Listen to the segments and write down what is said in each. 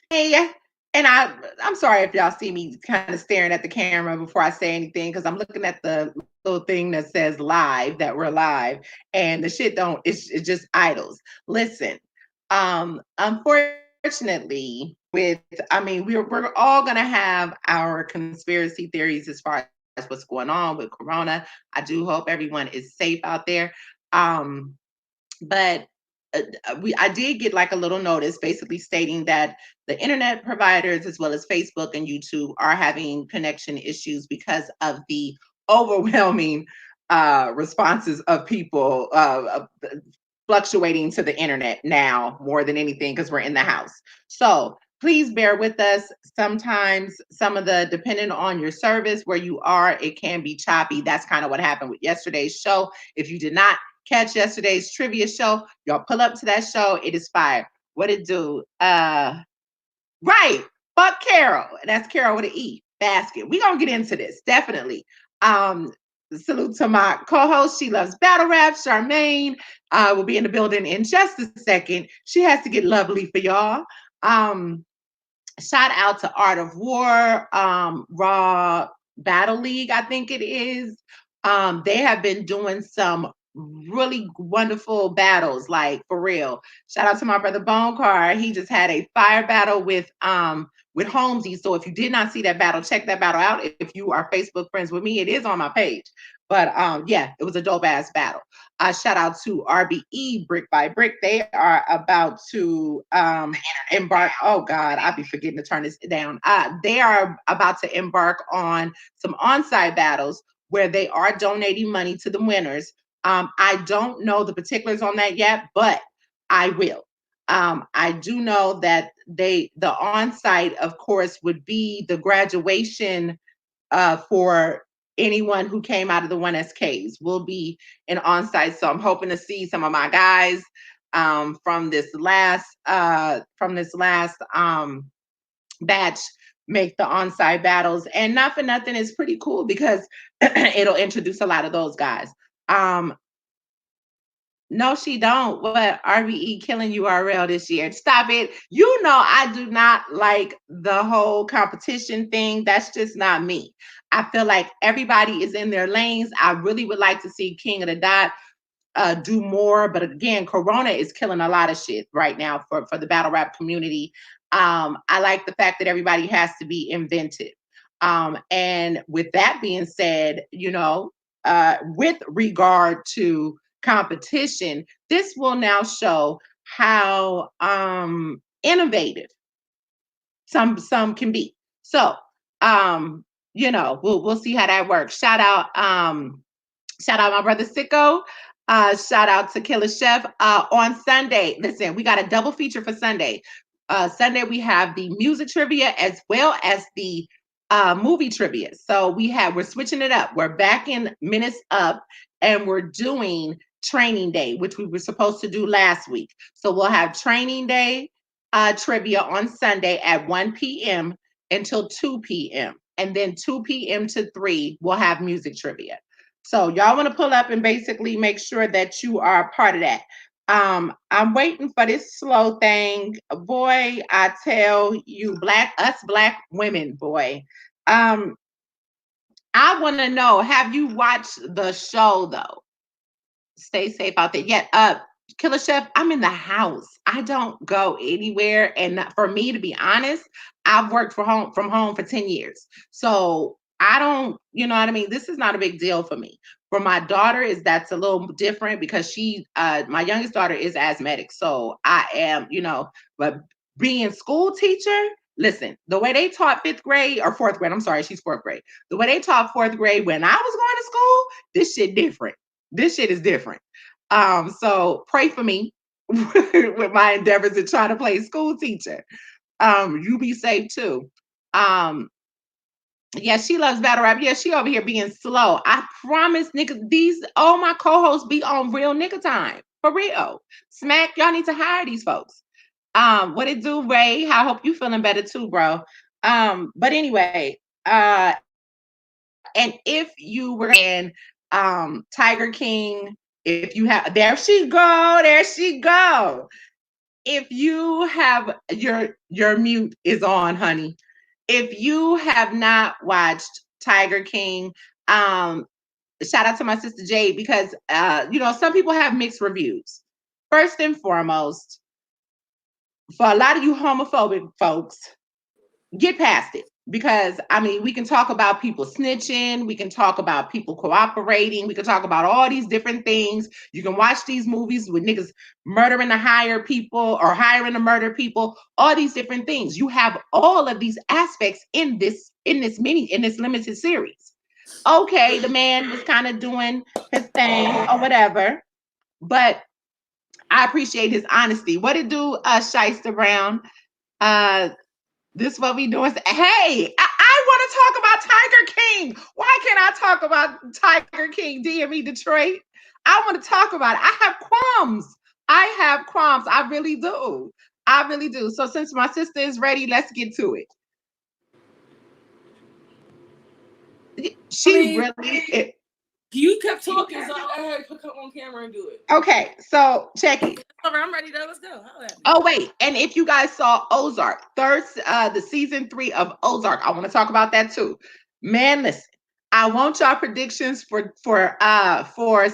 Hey, and I'm sorry if y'all see me kind of staring at the camera before I say anything because I'm looking at the little thing that says live, that we're live, and the shit don't, it's just idles. Listen, unfortunately, with I mean, we're all gonna have our conspiracy theories as far as what's going on with Corona. I do hope everyone is safe out there. Um, but I did get like a little notice basically stating that the internet providers as well as Facebook and YouTube are having connection issues because of the overwhelming responses of people fluctuating to the internet now more than anything because we're in the house. So please bear with us. Sometimes some of the, depending on your service where you are, it can be choppy. That's kind of what happened with yesterday's show. If you did not catch yesterday's trivia show, y'all pull up to that show. It is fire. What it do? Right. Fuck Carole. That's Carole with an E. Basket. We gonna get into this, definitely. Um, Salute to my co-host. She loves battle rap. Charmaine will be in the building in just a second. She has to get lovely for y'all. Um, Shout out to Art of War, Raw Battle League, I think it is. They have been doing some really wonderful battles, like for real. Shout out to my brother Bone Car. He just had a fire battle with Holmesy. So if you did not see that battle, check that battle out. If you are Facebook friends with me, it is on my page. But yeah, it was a dope ass battle. Shout out to RBE Brick by Brick. They are about to embark. Oh God, I'll be forgetting to turn this down. They are about to embark on some on-site battles where they are donating money to the winners. I don't know the particulars on that yet, but I will. I do know that the on-site, of course, would be the graduation for anyone who came out of the 1SKs will be an on-site. So I'm hoping to see some of my guys from this last batch make the on-site battles. And not for nothing, is pretty cool because it'll introduce a lot of those guys. Um, no, she don't. What, RBE killing URL this year? Stop it. You know I do not like the whole competition thing. That's just not me. I feel like everybody is in their lanes. I really would like to see King of the Dot do more. But again, Corona is killing a lot of shit right now for the battle rap community. I like the fact that everybody has to be inventive. And with that being said, with regard to competition, this will now show how innovative some can be. So we'll see how that works. Shout out my brother Sicko. Shout out to Killer Chef. On Sunday, listen, we got a double feature for Sunday. Sunday we have the music trivia as well as the movie trivia. So we're switching it up. We're back in Minutes Up, and we're doing Training Day, which we were supposed to do last week. So we'll have Training Day trivia on Sunday at 1 p.m. until 2 p.m. And then 2 p.m. to 3, we'll have music trivia. So y'all want to pull up and basically make sure that you are a part of that. I'm waiting for this slow thing. Boy, I tell you, us black women, boy. Um, I want to know, have you watched the show though? Stay safe out there. Yeah, Killer Chef, I'm in the house. I don't go anywhere. And for me, to be honest, I've worked from home for 10 years. So I don't, you know what I mean? This is not a big deal for me. For my daughter, that's a little different because my youngest daughter is asthmatic. So I am, but being school teacher, listen, the way they taught fifth grade or fourth grade, I'm sorry, she's fourth grade. The way they taught fourth grade when I was going to school, this shit different. This shit is different. So pray for me with my endeavors to try to play school teacher. You be safe too. Um, yeah, she loves battle rap. Yeah, she over here being slow. I promise, nigga, all my co-hosts be on real nigga time. For real. Smack, y'all need to hire these folks. What it do, Ray? I hope you feeling better too, bro. But anyway, and if you were in Tiger King, if you have, there she go. if you have your mute is on, honey. If you have not watched Tiger King, shout out to my sister Jade because some people have mixed reviews. First and foremost, for a lot of you homophobic folks, get past it. Because I mean, we can talk about people snitching, we can talk about people cooperating, we can talk about all these different things. You can watch these movies with niggas murdering to hire people or hiring to murder people, all these different things. You have all of these aspects in this limited series. Okay, the man was kind of doing his thing or whatever, but I appreciate his honesty. What did do, Shyster Brown? This is what we doing. Hey, I want to talk about Tiger King. Why can't I talk about Tiger King, DME Detroit? I want to talk about it. I have qualms. I really do. I really do. So since my sister is ready, let's get to it. You kept talking, so I had to put her on camera and do it. Okay, so check it. I'm ready though. Let's go. Oh wait, and if you guys saw Ozark, the season 3 of Ozark, I want to talk about that too. Man, listen, I want y'all predictions for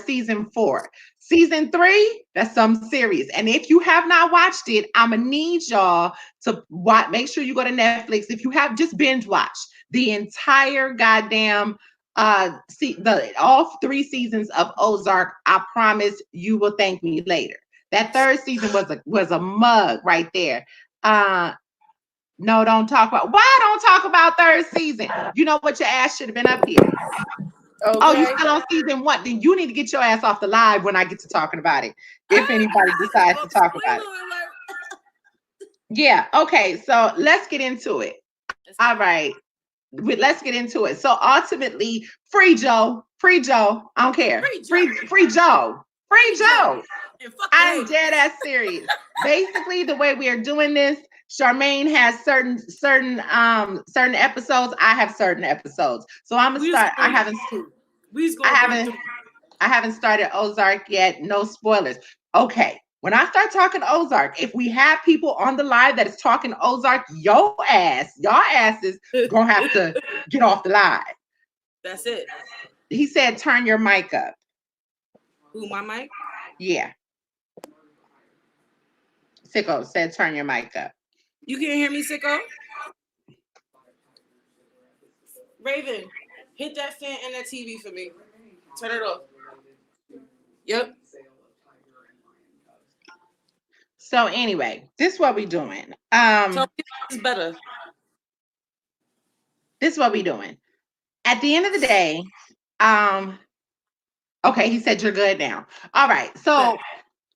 season 4. Season 3, that's something serious. And if you have not watched it, I'm gonna need y'all to watch. Make sure you go to Netflix. If you have, just binge watch the entire goddamn all 3 seasons of Ozark. I promise you will thank me later. That 3rd season was a mug right there. No, don't talk about. Why don't talk about 3rd season? You know what, your ass should have been up here. Okay. Oh, you still on season 1? Then you need to get your ass off the live when I get to talking about it. If anybody decides to talk about it. Yeah. Okay. So let's get into it. All right. Let's get into it. So ultimately, free Joe. I don't care. Free Joe. I'm dead ass serious. Basically, the way we are doing this, Charmaine has certain episodes. I have certain episodes. So I'm gonna start. I haven't started Ozark yet. No spoilers. Okay. When I start talking Ozark, if we have people on the live that is talking Ozark, y'all asses gonna have to get off the live. That's it. He said, turn your mic up. Who, my mic? Yeah. Sicko said, turn your mic up. You can't hear me, Sicko? Raven, hit that fan and that TV for me. Turn it off. Yep. So anyway, this is what we doing. So it's better. This is what we doing. At the end of the day, okay, he said you're good now. All right, so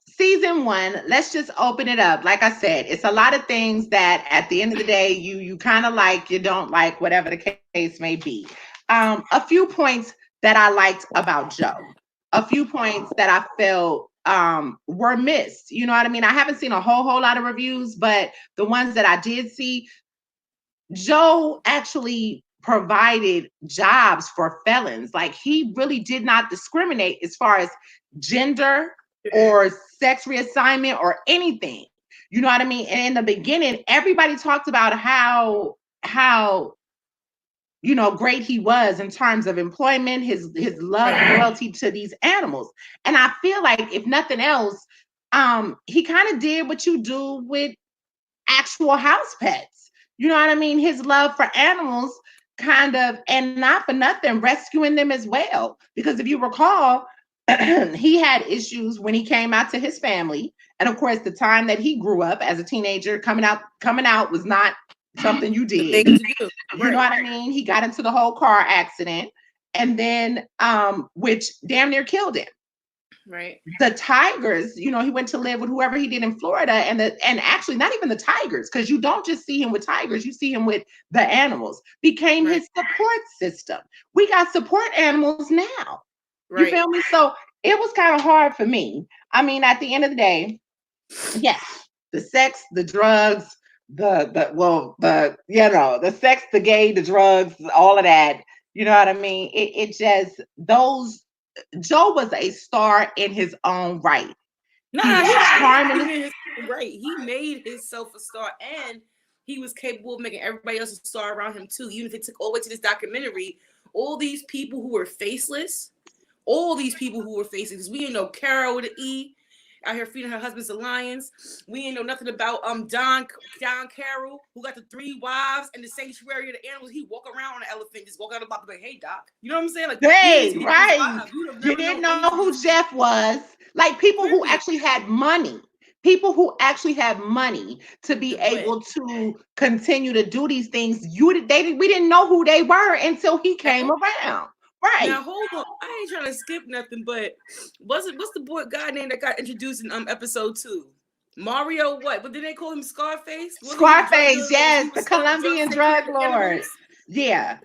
season 1, let's just open it up. Like I said, it's a lot of things that at the end of the day, you kind of like, you don't like, whatever the case may be. A few points that I liked about Joe. A few points that I felt were missed. You know what I mean? I haven't seen a whole lot of reviews, but the ones that I did see, Joe actually provided jobs for felons. Like, he really did not discriminate as far as gender or sex reassignment or anything. You know what I mean? And in the beginning, everybody talked about how great he was in terms of employment, his love and loyalty to these animals. And I feel like, if nothing else, he kind of did what you do with actual house pets. You know what I mean? His love for animals, kind of, and not for nothing, rescuing them as well. Because if you recall, he had issues when he came out to his family. And of course, the time that he grew up as a teenager, coming out was not something you did. You know what I mean? He got into the whole car accident, and then which damn near killed him. Right. The tigers, he went to live with whoever he did in Florida, and actually not even the tigers, because you don't just see him with tigers, you see him with the animals, became his support system. We got support animals now. You feel me? So it was kind of hard for me. I mean, at the end of the day, yes, the sex, the drugs, the sex, the gay, the drugs, all of that. You know what I mean? It just, Joe was a star in his own right. Nah, He's charming. he made himself a star, and he was capable of making everybody else a star around him too. Even if it took all the way to this documentary, all these people who were faceless, because we didn't know Carole with an E out here feeding her husband's alliance. We didn't know nothing about Don Carroll, who got the 3 wives and the sanctuary of the animals. He walk around on an elephant, just walk out of the box like, hey Doc. You know what I'm saying? Like, Hey, right. You didn't know who Jeff was. Like people who actually had money. People who actually have money to be able to continue to do these things. We didn't know who they were until he came around. Right. Now hold on. I ain't trying to skip nothing, but what's the boy guy name that got introduced in episode 2? Mario what? But did they call him Scarface? Scarface, yes, the Colombian drug lord. Yeah.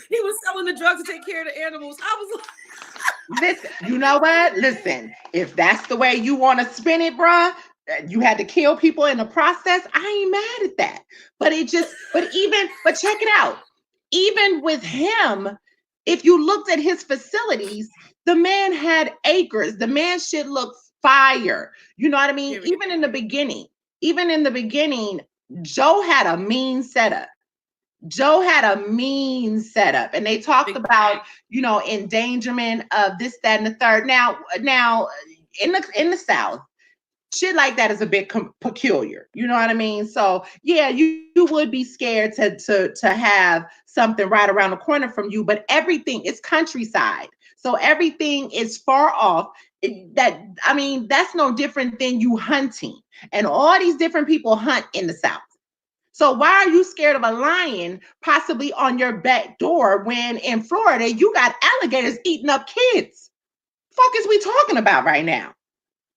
He was selling the drugs to take care of the animals. I was like, listen, you know what? Listen, if that's the way you want to spin it, bruh, you had to kill people in the process. I ain't mad at that. But check it out. Even with him, if you looked at his facilities, the man had acres. The man shit looked fire. You know what I mean? Even in the beginning, Joe had a mean setup. And they talked about, endangerment of this, that, and the third. Now, in the South, shit like that is a bit peculiar. You know what I mean? So yeah, you would be scared to have something right around the corner from you, but everything is countryside. So everything is far off. That's no different than you hunting. And all these different people hunt in the South. So why are you scared of a lion possibly on your back door when in Florida you got alligators eating up kids? Fuck is we talking about right now?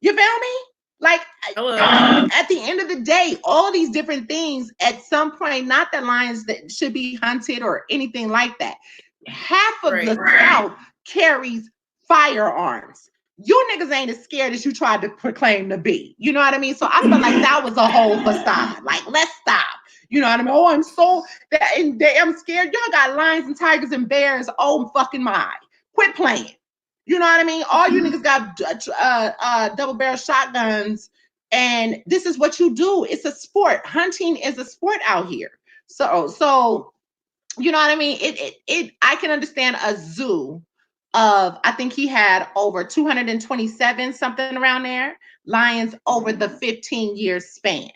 You feel me? Like at the end of the day, all these different things at some point, not that lions that should be hunted or anything like that. Half of the South carries firearms. You niggas ain't as scared as you tried to proclaim to be. You know what I mean? So I feel like that was a whole facade. Like, let's stop. You know what I mean? Oh, I'm scared. Y'all got lions and tigers and bears. Oh, fucking my. Quit playing. You know what I mean? All you niggas got double barrel shotguns, and this is what you do. It's a sport. Hunting is a sport out here. So you know what I mean? I can understand a zoo of, I think he had over 227, something around there, lions over the 15-year span.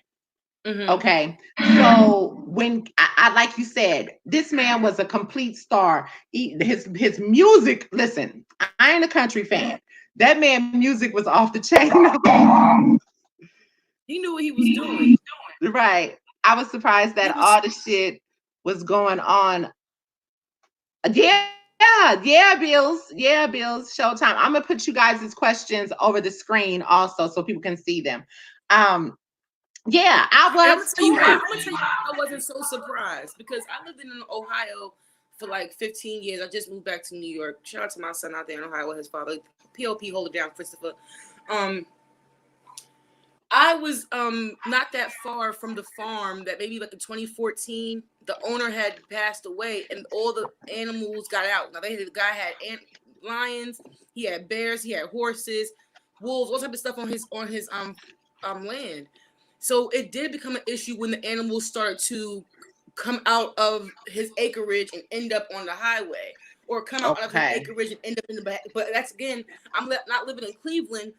Mm-hmm. Okay. So when I like you said, this man was a complete star. His music, listen, I ain't a country fan. That man music was off the chain. He knew what he was doing. Right. I was surprised that all the shit was going on. Yeah, Bills. Showtime. I'm gonna put you guys' questions over the screen also so people can see them. Yeah, I was too. I'm gonna tell you I wasn't so surprised because I lived in Ohio for like 15 years. I just moved back to New York. Shout out to my son out there in Ohio with his father. POP, hold it down, Christopher. I was not that far from the farm that maybe like in 2014, the owner had passed away and all the animals got out. Now the guy had lions, he had bears, he had horses, wolves, all type of stuff on his land. So it did become an issue when the animals started to come out of his acreage and end up on the highway, or come out of his acreage and end up in the back. But that's, again, I'm not living in Cleveland.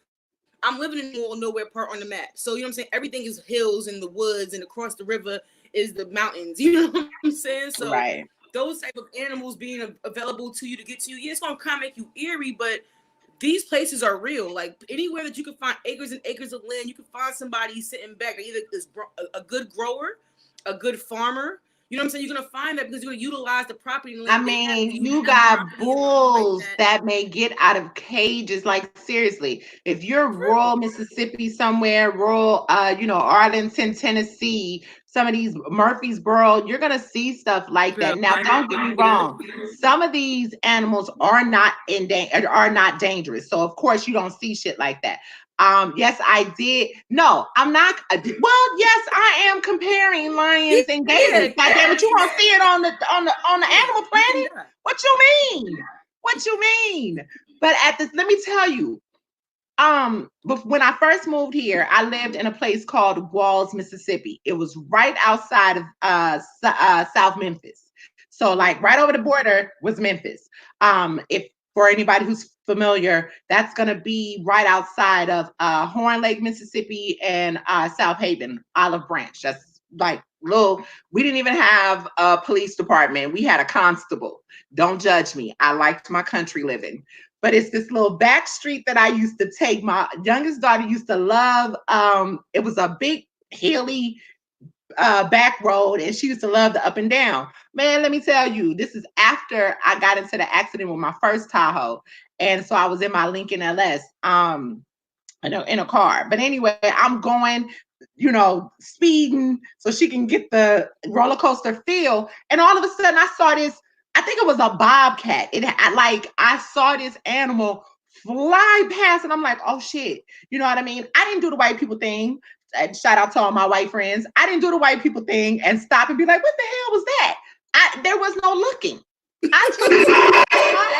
I'm living in the nowhere part on the map. So, you know what I'm saying? Everything is hills and the woods, and across the river is the mountains. You know what I'm saying? So those type of animals being available to you to get to you, yeah, it's going to kind of make you eerie, but these places are real. Like anywhere that you can find acres and acres of land, you can find somebody sitting back that either is a good grower, a good farmer. You know what I'm saying? You're going to find that because you're going to utilize the property. Land I mean, you got bulls that may get out of cages. Like, seriously, if you're rural Mississippi somewhere, rural, Arlington, Tennessee, some of these Murfreesboro, you're going to see stuff like that. Now, don't get me wrong. Some of these animals are not dangerous. So, of course, you don't see shit like that. Yes, I did. No, I'm not. Well, yes, I am comparing lions and gators. But you won't see it on the Animal Planet. What you mean? But let me tell you, But when I first moved here, I lived in a place called Walls, Mississippi. It was right outside of South Memphis. So like right over the border was Memphis. If for anybody who's familiar, that's gonna be right outside of Horn Lake, Mississippi, and South Haven, Olive Branch. That's like little. We didn't even have a police department. We had a constable. Don't judge me. I liked my country living. But it's this little back street that I used to take. My youngest daughter used to love. It was a big hilly back road, and she used to love the up and down. Man, let me tell you, this is after I got into the accident with my first Tahoe, and so I was in my Lincoln LS, in a car. But anyway, I'm going, speeding so she can get the roller coaster feel, and all of a sudden I saw this. I think it was a bobcat. I saw this animal fly past, and I'm like, oh shit, you know what I mean? I didn't do the white people thing. And shout out to all my white friends. I didn't do the white people thing and stop and be like, what the hell was that? There was no looking. I took my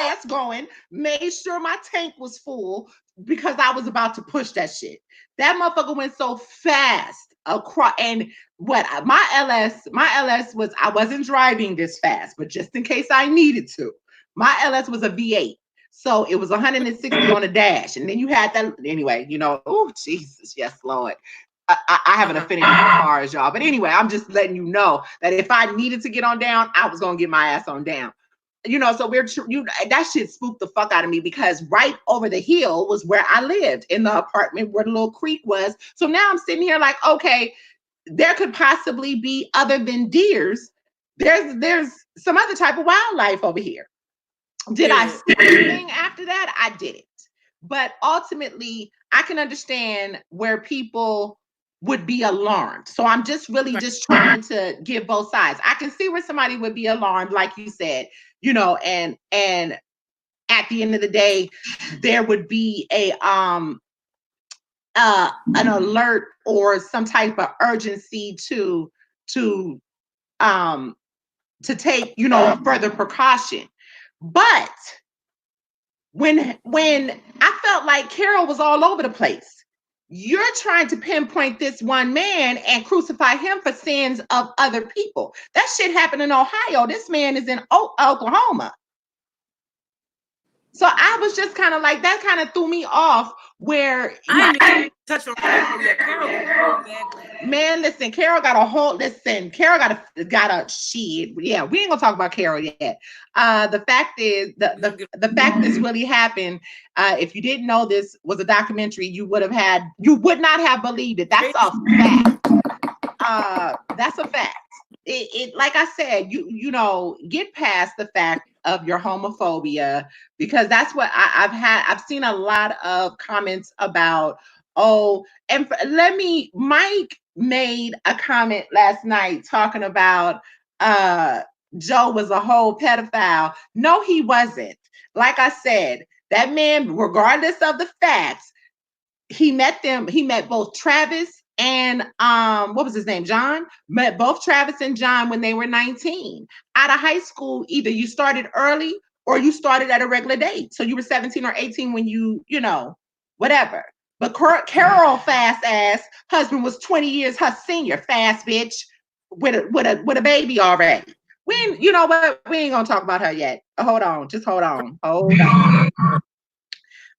ass going, made sure my tank was full because I was about to push that shit. That motherfucker went so fast across. And what my LS was, I wasn't driving this fast, but just in case I needed to, my LS was a V8. So it was 160 on the dash. And then you had that anyway, oh Jesus, yes, Lord. I have an affinity for cars, y'all. But anyway, I'm just letting you know that if I needed to get on down, I was gonna get my ass on down. So that shit spooked the fuck out of me because right over the hill was where I lived in the apartment where the little creek was. So now I'm sitting here like, okay, there could possibly be other than deers. There's some other type of wildlife over here. Did I see anything after that? I didn't. But ultimately, I can understand where people would be alarmed. So I'm just really just trying to give both sides. I can see where somebody would be alarmed, like you said, and at the end of the day, there would be an alert or some type of urgency to take, further precaution. But when I felt like Carole was all over the place, you're trying to pinpoint this one man and crucify him for sins of other people. That shit happened in Ohio. This man is in Oklahoma. So I was just kind of like, that kind of threw me off where I touch on Carole. Man, listen, Carole got a shit. Yeah, we ain't gonna talk about Carole yet. The fact is, the fact this really happened. If you didn't know this was a documentary, you would not have believed it. That's a fact. That's a fact. It like I said, get past the fact of your homophobia, because that's what I've seen a lot of comments about. Oh, and Mike made a comment last night talking about Joe was a whole pedophile. No, he wasn't. Like I said, that man, regardless of the facts, he met both Travis and what was his name? John. Met both Travis and John when they were 19. Out of high school, either you started early or you started at a regular date. So you were 17 or 18 when you whatever. But Carole fast ass husband was 20 years her senior, fast bitch, with a baby already. You know what? We ain't gonna talk about her yet. Hold on, just hold on.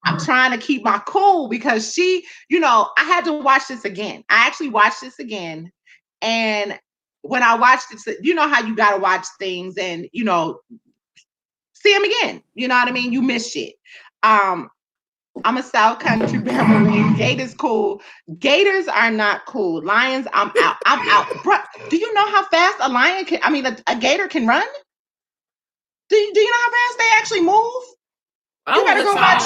I'm trying to keep my cool because she, I had to watch this again. I actually watched this again. And when I watched it, you know how you got to watch things and, see them again. You know what I mean? You miss shit. I'm a South Country Bear Marine. Gators cool. Gators are not cool. Lions, I'm out. I'm out. Bro, do you know how fast a gator can run? Do you know how fast they actually move? You gotta go watch.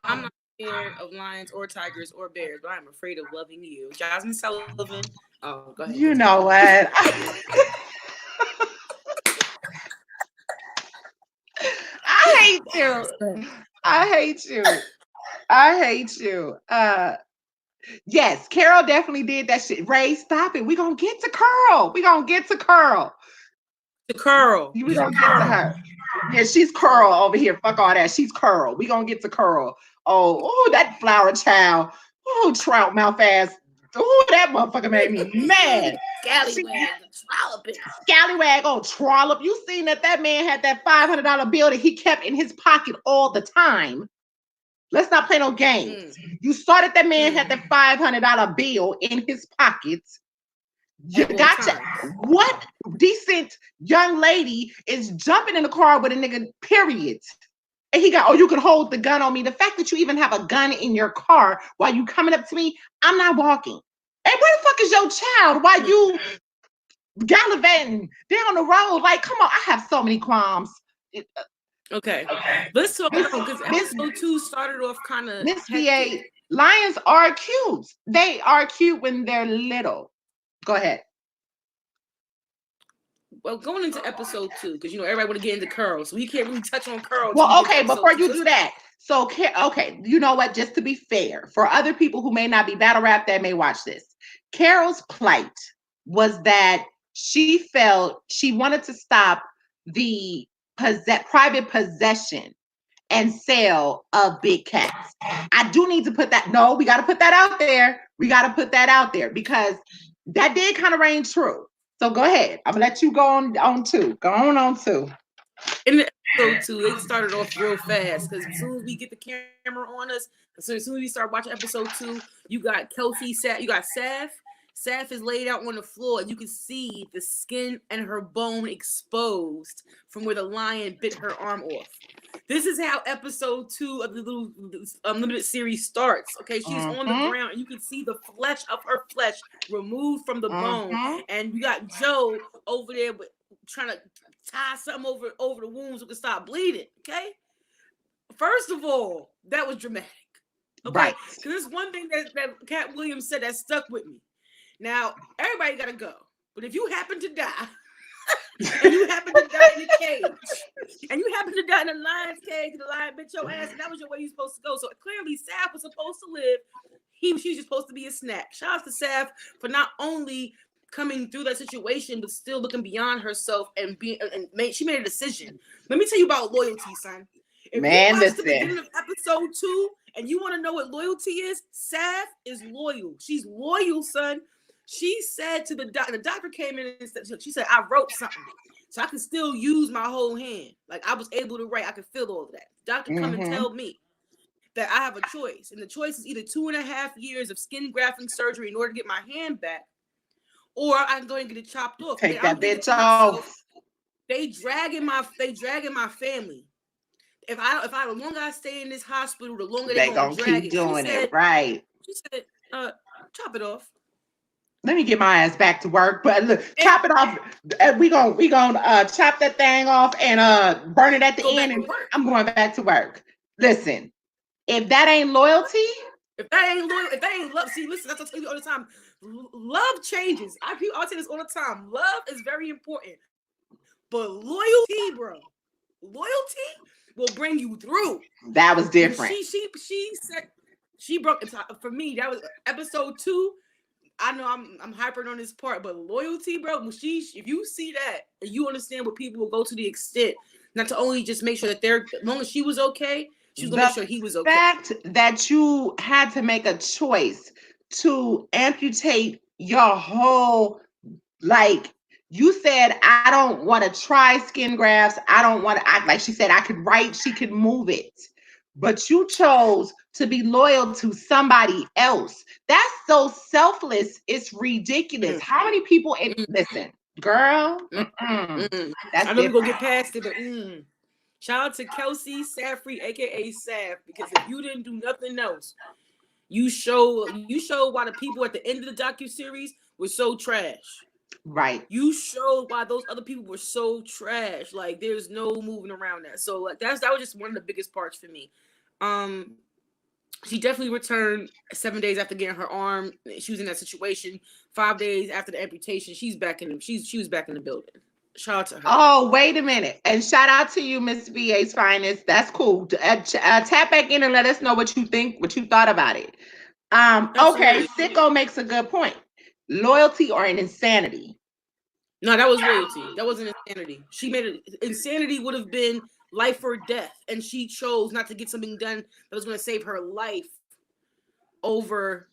I'm not scared of lions or tigers or bears, but I'm afraid of loving you. Jasmine Sullivan. Oh, go ahead. You know what? I hate you. I hate you. I hate you. Yes, Carole definitely did that shit. Ray, stop it. We're gonna get to Carole. We're gonna get to Carole. We're gonna get to her. Yeah, she's Carole over here. Fuck all that. She's Carole. We're gonna get to Carole. Oh, that flower child. Oh, trout mouth ass. Oh, that motherfucker made me mad. Scallywag, trolloping. Scallywag on trollop. You seen that man had that $500 bill that he kept in his pocket all the time. Let's not play no games. You saw that man had that $500 bill in his pockets. Gotcha. What decent young lady is jumping in the car with a nigga, period? And he got, oh, you can hold the gun on me. The fact that you even have a gun in your car while you coming up to me, I'm not walking. Hey, where the fuck is your child while you gallivanting down the road? Like, come on, I have so many qualms. Okay. Let's talk about, because episode 2 started off kind of Miss VA. Lions are cute. They are cute when they're little. Go ahead. Well, going into episode 2, because everybody want to get into Carole, so we can't really touch on Carole. Well, okay, before you do that, so okay, you know what? Just to be fair, for other people who may not be battle rap that may watch this, Carole's plight was that she felt she wanted to stop the private possession and sale of big cats. I do need to put that. No, we got to put that out there. We got to put that out there because that did kind of reign true. So go ahead. I'm gonna let you go on 2. Go on 2. In the episode 2, they started off real fast because as soon as we get the camera on us, as soon as we start watching episode 2, you got Kelsey, you got Saf. Saf is laid out on the floor, and you can see the skin and her bone exposed from where the lion bit her arm off. This is how episode 2 of the little limited series starts. Okay, she's on the ground, and you can see the flesh of her flesh removed from the bone, and you got Joe over there trying to tie something over the wounds so it can stop bleeding. Okay, first of all, that was dramatic. Okay, right? Because there's one thing that Cat Williams said that stuck with me. Now, everybody gotta go. But if you happen to die, and you happen to die in a cage, and you happen to die in a lion's cage, and the lion bit your ass, and that was your way you're supposed to go. So clearly, Saf was supposed to live. She's just supposed to be a snack. Shout out to Saf for not only coming through that situation, but still looking beyond herself and she made a decision. Let me tell you about loyalty, son. If you watch the beginning of episode 2 and you want to know what loyalty is, Saf is loyal. She's loyal, son. She said to the doctor came in and said, she said, I wrote something. So I can still use my whole hand. Like I was able to write. I could feel all of that. Doctor come and tell me that I have a choice. And the choice is either 2.5 years of skin grafting surgery in order to get my hand back, or I can go and get it chopped off. Take that bitch off. They dragging my family. If I the longer I stay in this hospital, the longer they're gonna drag keep doing it. Right. She said, chop it off. Let me get my ass back to work. But look, chop it off. We gonna chop that thing off and burn it at the end. And I'm going back to work. Listen, if that ain't loyalty, if that ain't love. See, listen, that's what I tell you all the time. Love changes. I'll say this all the time. Love is very important, but loyalty, bro, will bring you through. That was different. She said she broke it for me. That was episode 2. I know I'm hypering on this part, but loyalty, bro. If you see that and you understand what people will go to the extent not to only just make sure that as long as she was okay, she was gonna make sure he was okay. The fact that you had to make a choice to amputate your whole, like you said, I don't want to try skin grafts. I don't want to act like she said I could write, she could move it. But you chose to be loyal to somebody else. That's so selfless. It's ridiculous. How many people listen, girl? That's I know we're gonna get past it, but shout out to Kelsey Safrey, aka Saf, because if you didn't do nothing else, you showed why the people at the end of the docuseries were so trash. Right. You showed why those other people were so trash. Like there's no moving around that. So like that was just one of the biggest parts for me. She definitely returned 7 days after getting her arm. She was in that situation. 5 days after the amputation, she was back in the building. Shout out to her. Oh, wait a minute. And shout out to you, Miss VA's Finest. That's cool. Tap back in and let us know what you think, what you thought about it. Okay, Sicko makes a good point. Loyalty or an insanity? No, that was loyalty. That wasn't insanity. She made it. Insanity would have been life or death, and she chose not to get something done that was going to save her life over.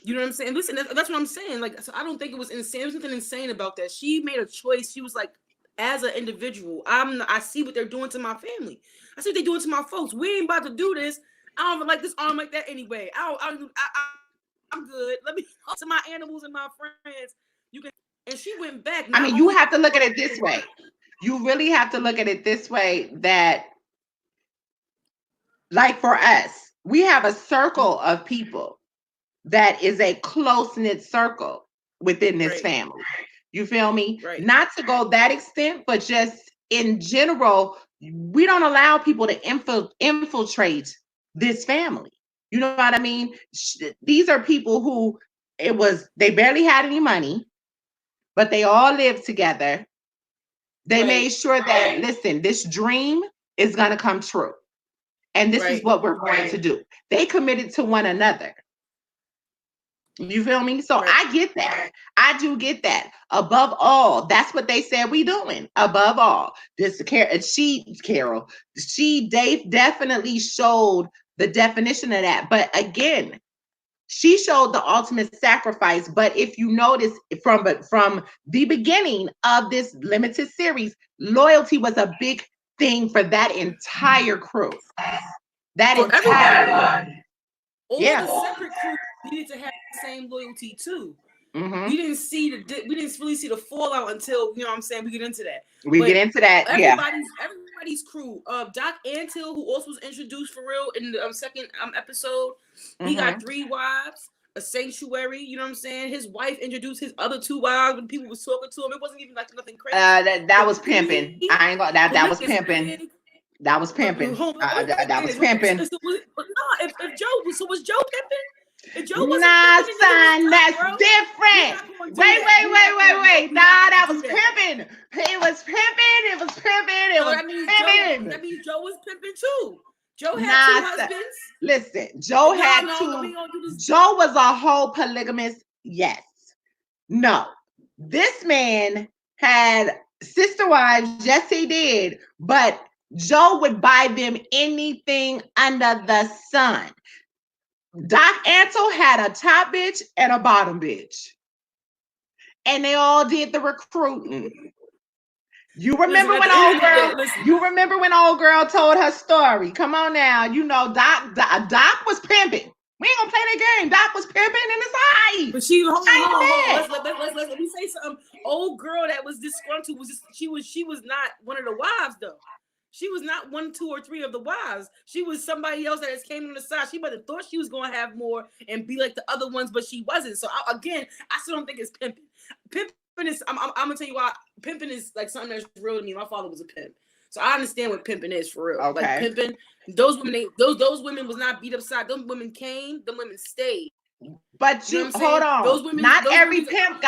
You know what I'm saying? Listen, that's what I'm saying. Like, so I don't think it was insane. There's nothing insane about that. She made a choice. She was like, as an individual, I see what they're doing to my family. I see what they're doing to my folks. We ain't about to do this. I don't even like this arm like that anyway. I'm good. Let me talk to my animals and my friends. You can. And she went back. I mean, you have to look at it this way. You really have to look at it this way, that like for us, we have a circle of people that is a close-knit circle within this family. You feel me? Right. Not to go that extent, but just in general, we don't allow people to infiltrate this family. You know what I mean? These are people who they barely had any money, but they all lived together. They made sure that, listen, this dream is going to come true. And this is what we're going to do. They committed to one another. You feel me? So I get that. I do get that. Above all, that's what they said we doing. Above all, Carole, she definitely showed the definition of that. But again, she showed the ultimate sacrifice. But if you notice from the beginning of this limited series, loyalty was a big thing for that entire crew. That entire all the separate crews needed to have the same loyalty too. Mm-hmm. We didn't really see the fallout until, you know what I'm saying, we get into that. Everybody's crew. Doc Antle, who also was introduced for real in the second episode, he got 3 wives, a sanctuary, you know what I'm saying? His wife introduced his other 2 wives when people was talking to him. It wasn't even like nothing crazy. That was pimping. I ain't gonna that was pimping. That was pimping. That was pimping. If Joe was Joe pimping? If Joe was son, that's different. Wait. Nah, that was pimping. It was pimping. That means Joe was pimping too. Joe had 2 husbands. Listen, Joe had 2. Joe was a whole polygamist. Yes. No. This man had sister wives. Yes, he did. But Joe would buy them anything under the sun. Doc Antle had a top bitch and a bottom bitch. And they all did the recruiting. You remember when old girl told her story? Come on now. You know, Doc was pimping. We ain't gonna play that game. Doc was pimping in his eye. But she hold on. Let me say something. Old girl that was disgruntled she was not one of the wives though. She was not 1, 2, or 3 of the wives. She was somebody else that just came on the side. She might have thought she was going to have more and be like the other ones, but she wasn't. So I still don't think it's pimping. Pimping is, I'm going to tell you why. Pimping is like something that's real to me. My father was a pimp. So I understand what pimping is for real. Okay. Like pimping, those women was not beat upside. Those women came, them women stayed. But you hold on. Not every pimp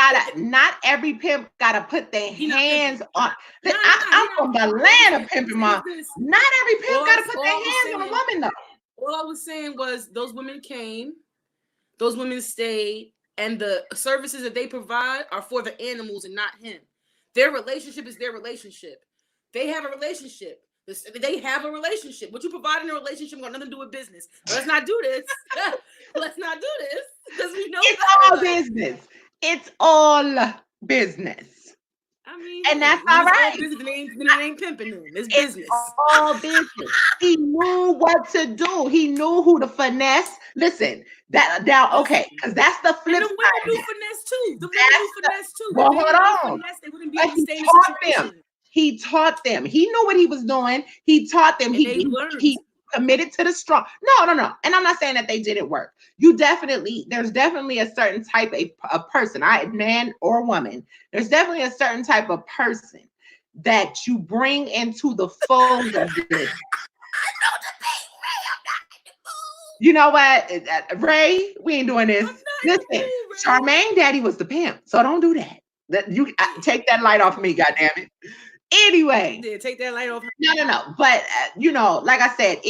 gotta put their hands on. I'm from the land of pimping, mom. Not every pimp gotta put their hands on a woman though. All I was saying was those women came, those women stayed, and the services that they provide are for the animals and not him. Their relationship is their relationship. They have a relationship. What you provide in a relationship got nothing to do with business. But let's not do this. Let's not do this because we know it's all business. It's all business. I mean, and that's all right. It ain't pimping them. It's business. All business. He knew what to do. He knew who to finesse. Listen, okay, because that's the flip side. The women do finesse too. The women do finesse too. Well, hold on. They wouldn't be in the same situation. He taught them. He knew what he was doing. He taught them. He committed to the strong. No. And I'm not saying that they didn't work. There's definitely a certain type of person, man or woman. There's definitely a certain type of person that you bring into the fold of this. You know what, Ray? We ain't doing this. Listen, Charmaine daddy was the pimp, so don't do that. Take that light off me, goddamn it. Anyway, take that light off. No. But like I said,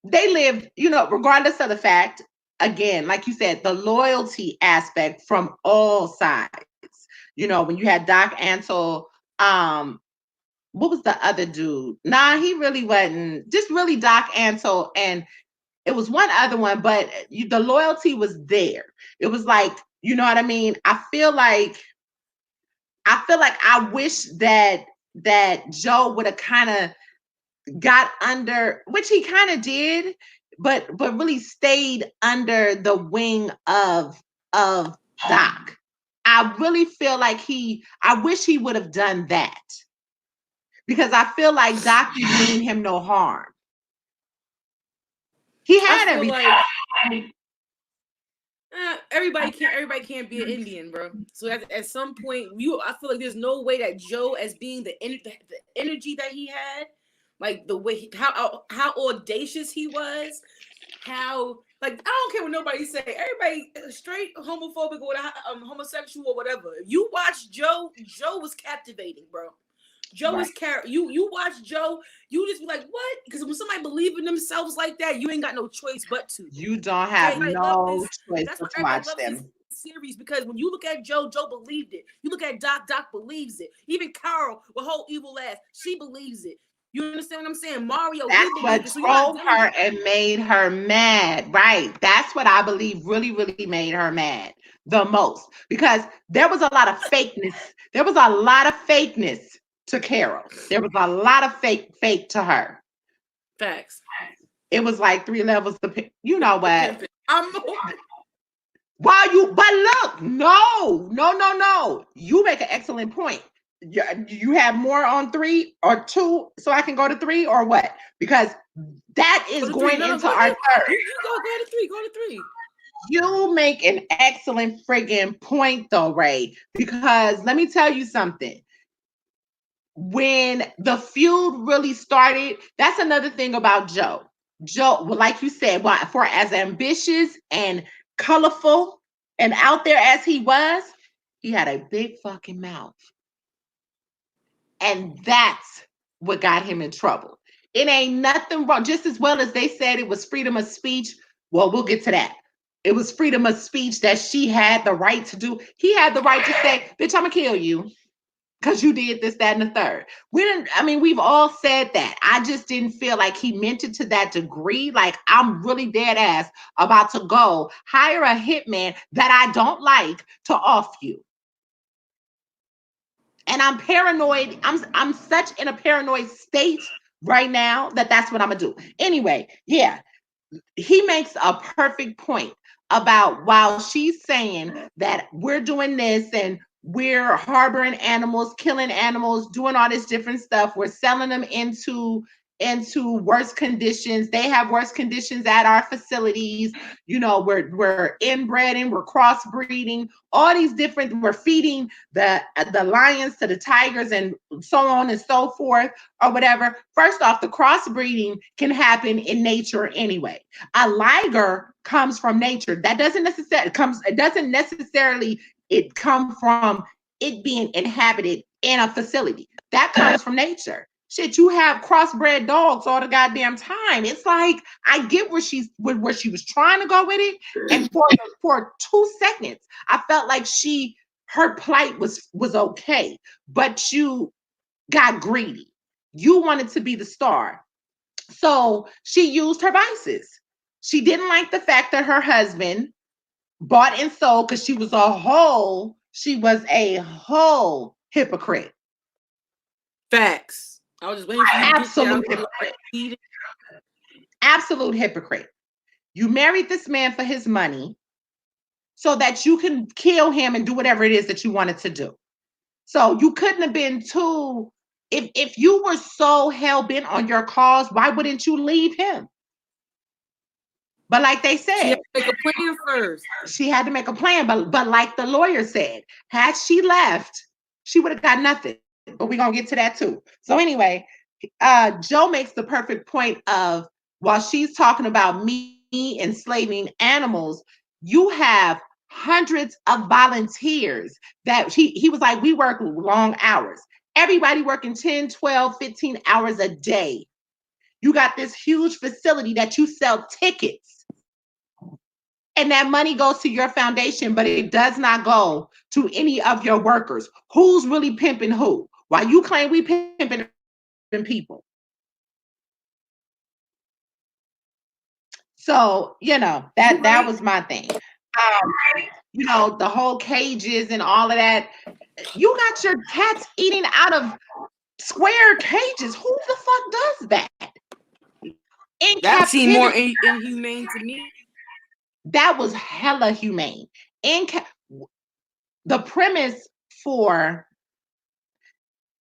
they lived, regardless of the fact. Again, like you said, the loyalty aspect from all sides. When you had Doc Antle um, what was the other dude? Nah, he really wasn't. Just really Doc Antle, and it was one other one, but the loyalty was there. It was like, you know what I mean? I feel like I wish that Joe would have kind of got under, which he kind of did, but really stayed under the wing of Doc. I really feel like I wish he would have done that, because I feel like Doc didn't mean him no harm. He had I feel everything. like everybody can't be an Indian, bro. So at some point, I feel like there's no way that Joe, as being the energy that he had, like the way how audacious he was, how, like, I don't care what nobody say. Everybody straight, homophobic, or homosexual, or whatever. If you watch Joe was captivating, bro. Joe is you watch Joe, you just be like, what? Because when somebody believe in themselves like that, you ain't got no choice but to. You don't have no choice That's but why to everybody watch loves them. this series, because when you look at Joe believed it. You look at Doc believes it. Even Carole, with whole evil ass, she believes it. You understand what I'm saying? Mario, That's what drove her and made her mad, right? That's what I believe really, really made her mad the most, because there was a lot of fakeness. There was a lot of fakeness to Carole. There was a lot of fake to her. Facts. It was like 3 levels of, you know what? But look, no. You make an excellent point. You have more on 3 or 2, so I can go to 3, or what? Because that is going into our third. You go to 3. Go to 3. You make an excellent friggin' point, though, Ray. Because let me tell you something. When the feud really started, that's another thing about Joe. Joe, well, like you said, for as ambitious and colorful and out there as he was, he had a big fucking mouth. And that's what got him in trouble. It ain't nothing wrong. Just as well as they said it was freedom of speech. Well, we'll get to that. It was freedom of speech that she had the right to do. He had the right to say, bitch, I'm gonna kill you because you did this, that, and the third. We've all said that. I just didn't feel like he meant it to that degree. Like, I'm really dead ass about to go hire a hitman that I don't like to off you. And I'm paranoid. I'm such in a paranoid state right now that that's what I'm gonna do. Anyway, yeah, he makes a perfect point about, while she's saying that we're doing this and we're harboring animals, killing animals, doing all this different stuff, we're selling them into worse conditions. They have worse conditions at our facilities. You know, we're inbreeding, we're crossbreeding, all these different, we're feeding the lions to the tigers and so on and so forth, or whatever. First off, the crossbreeding can happen in nature anyway. A liger comes from nature. That doesn't necessarily come from it being inhabited in a facility. That comes from nature. Shit, you have crossbred dogs all the goddamn time. It's like, I get where she was trying to go with it, and for 2 seconds, I felt like her plight was okay, but you got greedy. You wanted to be the star, so she used her vices. She didn't like the fact that her husband bought and sold, because she was a whole hypocrite. Facts. I was just waiting for you to hypocrite. Absolute hypocrite. You married this man for his money so that you can kill him and do whatever it is that you wanted to do. So you couldn't have been too, if you were so hell-bent on your cause, why wouldn't you leave him? But like they said, she had to make a plan first. She had to make a plan, but like the lawyer said, had she left, she would have got nothing. But we're gonna get to that too. So anyway, Joe makes the perfect point of, while she's talking about me enslaving animals, you have hundreds of volunteers that he was like, we work long hours. Everybody working 10, 12, 15 hours a day. You got this huge facility that you sell tickets, and that money goes to your foundation, but it does not go to any of your workers. Who's really pimping who? Why you claim we pimping people? So, that was my thing. The whole cages and all of that. You got your cats eating out of square cages. Who the fuck does that? In That seemed more captivity. inhumane to me. That was hella humane. The premise for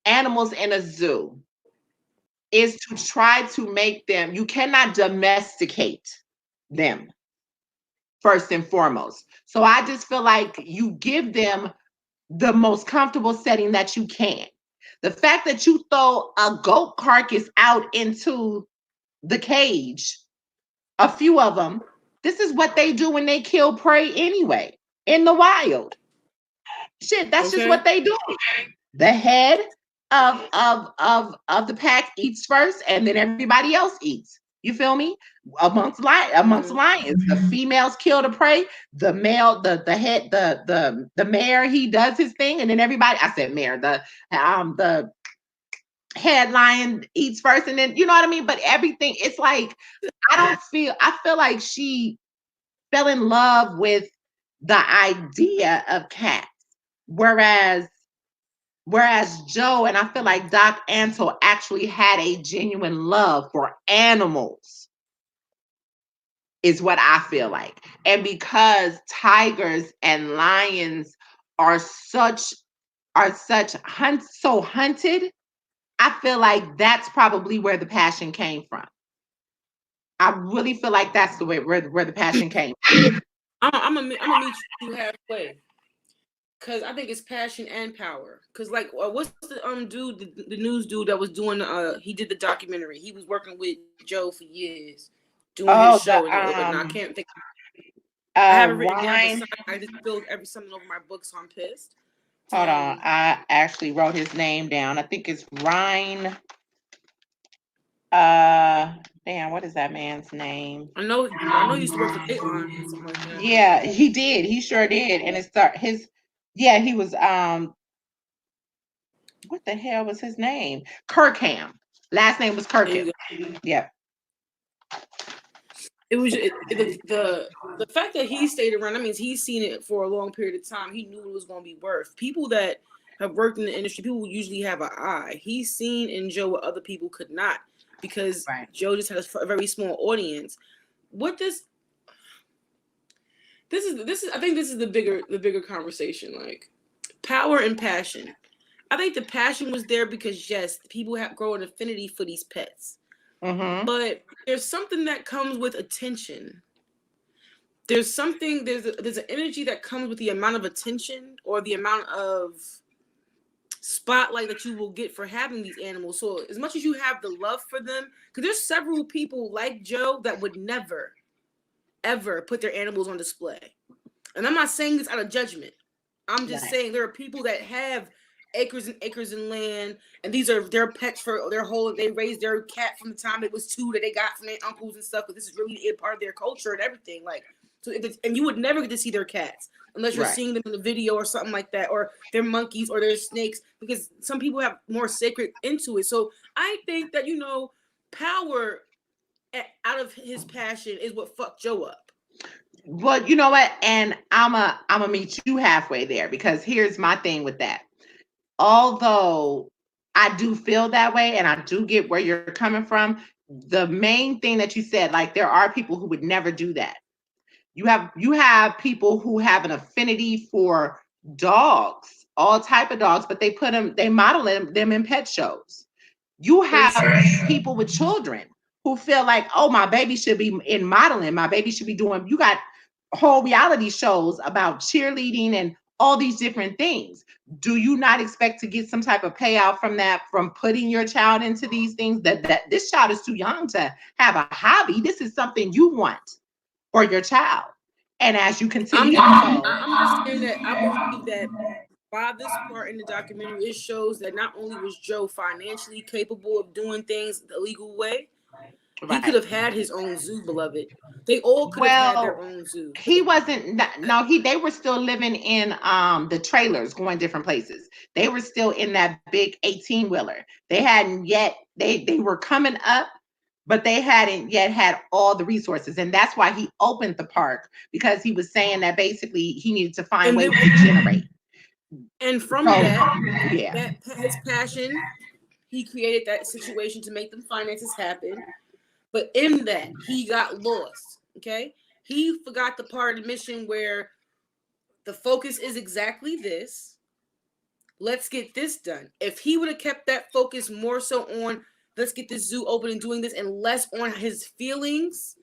animals in a zoo is to try to make them, you cannot domesticate them first and foremost. So I just feel like you give them the most comfortable setting that you can. The fact that you throw a goat carcass out into the cage, a few of them, this is what they do when they kill prey anyway in the wild. Shit, that's just what they do. The head of the pack eats first, and then everybody else eats. You feel me? Amongst lions, the females kill the prey. The male, the head, the mare, he does his thing, and then everybody. I said mare. The head lion eats first, and then you know what I mean. But everything, it's like I feel like she fell in love with the idea of cats, whereas Joe, and I feel like Doc Antle actually had a genuine love for animals, is what I feel like. And because tigers and lions are so hunted, I feel like that's probably where the passion came from. I really feel like that's the way where the passion came from. I'm gonna meet you halfway. Cause I think it's passion and power. Cause like, what's the dude, the news dude that was doing he did the documentary. He was working with Joe for years, doing his show. And I can't think. I haven't written down. I just spilled something over my book, so I'm pissed. Hold on, I actually wrote his name down. I think it's Ryan. Damn, what is that man's name? I know he used to work for Dateline or something like that. Yeah, he did. He sure did. And he was what the hell was his name? Kirkham. Last name was Kirkham. Yeah. It was the fact that he stayed around. That means he's seen it for a long period of time. He knew it was going to be worth. People that have worked in the industry, people usually have an eye. He's seen in Joe what other people could not, because Joe just has a very small audience. What this is I think this is the bigger conversation, like power and passion. I think the passion was there because yes, people grow an affinity for these pets. Mm-hmm. But there's something that comes with attention. There's an energy that comes with the amount of attention or the amount of spotlight that you will get for having these animals. So as much as you have the love for them, because there's several people like Joe that would never, ever put their animals on display. And I'm not saying this out of judgment. I'm just saying there are people that have acres and acres in land, and these are their pets for their whole. They raised their cat from the time it was 2 that they got from their uncles and stuff. But this is really a part of their culture and everything. Like, so and you would never get to see their cats unless you're seeing them in a video or something like that, or their monkeys or their snakes, because some people have more sacred into it. So I think that power out of his passion is what fucked Joe up. Well, you know what? And I'm a meet you halfway there, because here's my thing with that. Although I do feel that way and I do get where you're coming from, the main thing that you said, like there are people who would never do that. You have people who have an affinity for dogs, all type of dogs, but they model them in pet shows. You have people with children who feel like, oh, my baby should be in modeling. My baby should be doing, you got whole reality shows about cheerleading and all these different things. Do you not expect to get some type of payout from that, from putting your child into these things? That this child is too young to have a hobby. This is something you want for your child. And as you continue, I'm just saying that I believe that by this part in the documentary, it shows that not only was Joe financially capable of doing things the legal way, He could Right. have had his own zoo, beloved. They all could have had their Well, own zoo. he wasn't no, they were still living in the trailers going different places. They were still in that big 18 wheeler. They hadn't yet they were coming up, but they hadn't yet had all the resources. And that's why he opened the park, because he was saying that basically he needed to find And ways then, to generate. and from So that, yeah. that his passion, he created that situation to make them finances happen. But in that, he got lost. Okay, he forgot the part of the mission where the focus is exactly this. Let's get this done. If he would have kept that focus more so on let's get this zoo open and doing this, and less on his feelings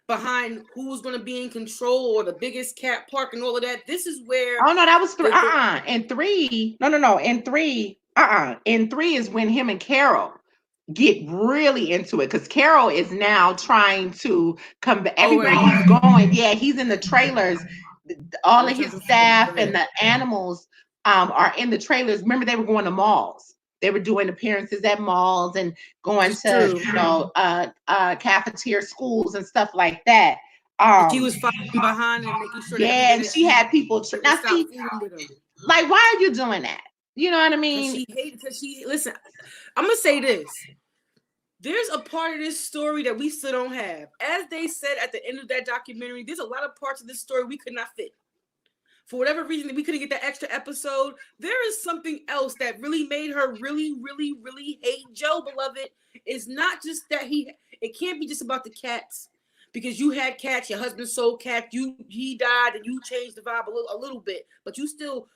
behind who's going to be in control or the biggest cat park and all of that, this is where Oh no, that was three. the In three, no. In three, in three is when him and Carole get really into it, because Carole is now trying to come back. oh Everywhere right, he's going, yeah, he's in the trailers. All I'm of his jumping forward. staff Go and ahead. the animals are in the trailers. Remember, they were going to malls. They were doing appearances at malls and going It's to, true. cafeteria schools and stuff like that. And she Um, was following behind and making sure that yeah, everywhere and that she she had people. would Now, stop see, fooling with him. like, why are you doing that? You know what I Because mean? she hated, because she, listen, I'm going to say this. There's a part of this story that we still don't have. As they said at the end of that documentary, there's a lot of parts of this story we could not fit. For whatever reason, we couldn't get that extra episode. There is something else that really made her really, really, really hate Joe, beloved. It's not just that it can't be just about the cats. Because you had cats, your husband sold cats, he died, and you changed the vibe a little bit, but you still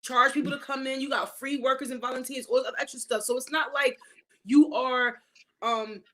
charge people to come in. You got free workers and volunteers, all that extra stuff. So it's not like you are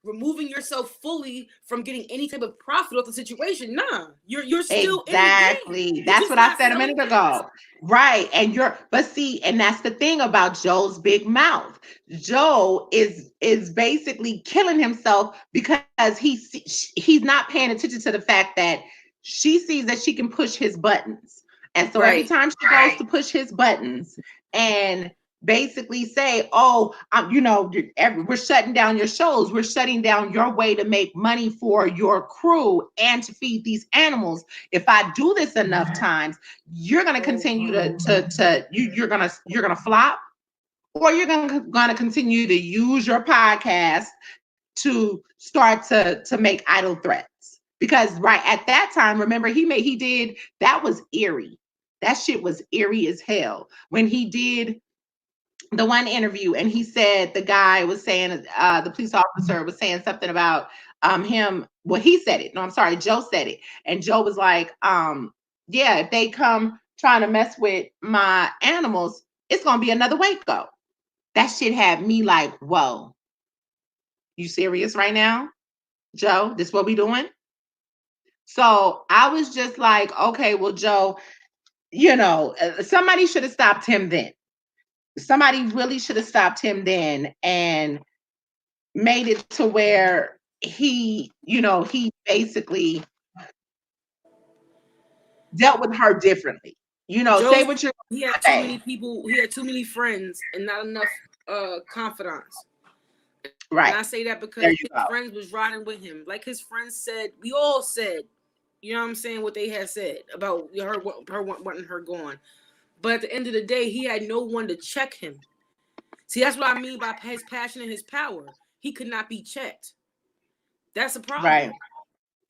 removing yourself fully from getting any type of profit off the situation. Nah, you're still in the game. Exactly. You're That's just what I not said a selling minute cats. ago. Right. But see, and that's the thing about Joe's big mouth. Joe is basically killing himself because he's not paying attention to the fact that she sees that she can push his buttons. And so every Right. time she goes to push his buttons and basically say, "Oh, we're shutting down your shows. We're shutting down your way to make money for your crew and to feed these animals. If I do this enough times, you're going to continue you're going to flop, or you're going to continue to use your podcast to start to make idle threats." Because right at that time, remember, he did, that was eerie. That shit was eerie as hell when he did the one interview, and he said, the guy was saying, the police officer was saying something about him. Well, he said it. No, I'm sorry, Joe said it. And Joe was like, yeah, if they come trying to mess with my animals, it's gonna be another Waco. That shit had me like, whoa, you serious right now, Joe? This what we doing? So I was just like, okay, well, Joe, somebody should have stopped him then. Somebody really should have stopped him then and made it to where he basically dealt with her differently. Say Joe's what you're he had too saying. many people, he had too many friends and not enough confidants. And Right. I say that There because you his go. friends was riding with him. Like his friends said, we all said, you know what I'm saying, what they had said about her wanting her gone. But at the end of the day, he had no one to check him. See, that's what I mean by his passion and his power. He could not be checked. That's a Right. problem.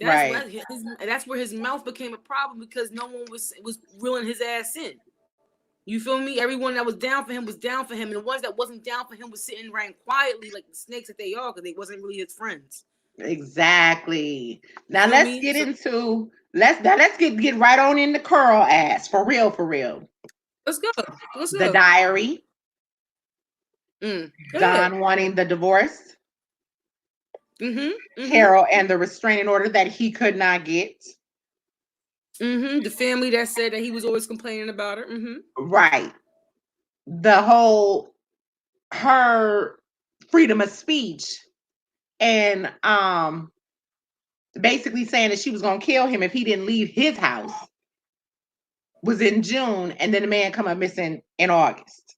Right. That's where his mouth became a problem, because no one was reeling his ass in. You feel me? Everyone that was down for him was down for him, and the ones that wasn't down for him was sitting around quietly like the snakes that they are, because they wasn't really his friends. Exactly. You Now feel let's me? get into let's get right on into Carole ass, for real, for real. Let's go. Let's The go. diary. Go Don ahead. wanting the divorce. Mm-hmm. Carole and the restraining order that he could not get. The family that said that he was always complaining about her. Right. The whole her freedom of speech, and basically saying that she was going to kill him if he didn't leave his house, was in June, and then the man come up missing in August.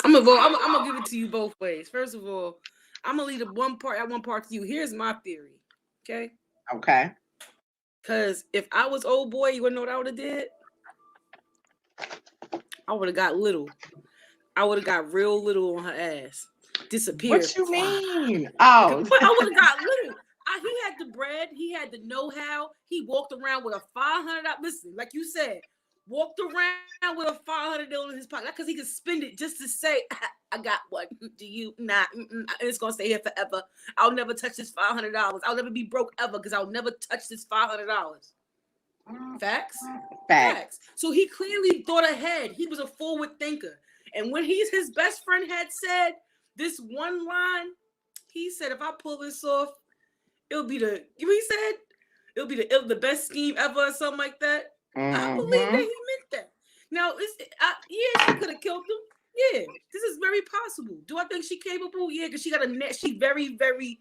I'm gonna give it to you both ways. First of all, I'm gonna leave the one part to you. Here's my theory. Okay. Okay. Because if I was old boy, you wanna know what I would have did? I would have got little. I would have got real little on her ass. Disappeared. What you mean? Oh. But I would have got little. He had the bread. He had the know-how. He walked around with a $500. Listen, like you said, walked around with a $500 in his pocket because he could spend it just to say, "I got one." Do you not? It's gonna stay here forever. I'll never touch this $500. I'll never be broke ever because I'll never touch this $500. Facts. So he clearly thought ahead. He was a forward thinker. And when his best friend had said this one line, he said, "If I pull this off, it'll be the best scheme ever," or something like that. I believe that he meant that. Now, she could have killed him. Yeah, this is very possible. Do I think she capable? Yeah, because she got a net. She very, very.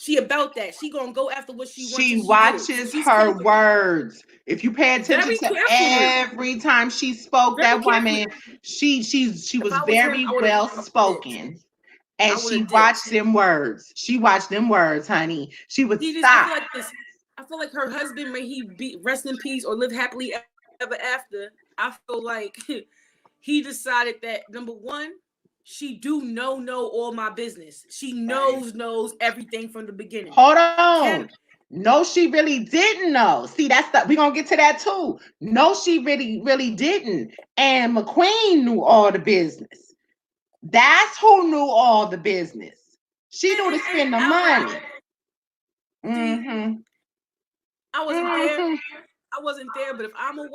She about that. She gonna go after what she wants. She watches her words. If you pay attention to every time she spoke, that woman, she was very well spoken. And she watched them words. She watched them words, honey. She would stop. I feel like her husband, may he be rest in peace or live happily ever after. I feel like he decided that, number one, she do know all my business. She knows everything from the beginning. Hold on. No, she really didn't know. See, we're gonna get to that too. No, she really didn't. And McQueen knew all the business. That's who knew all the business. She knew to spend the money. I wasn't there. I wasn't there, but if I'm your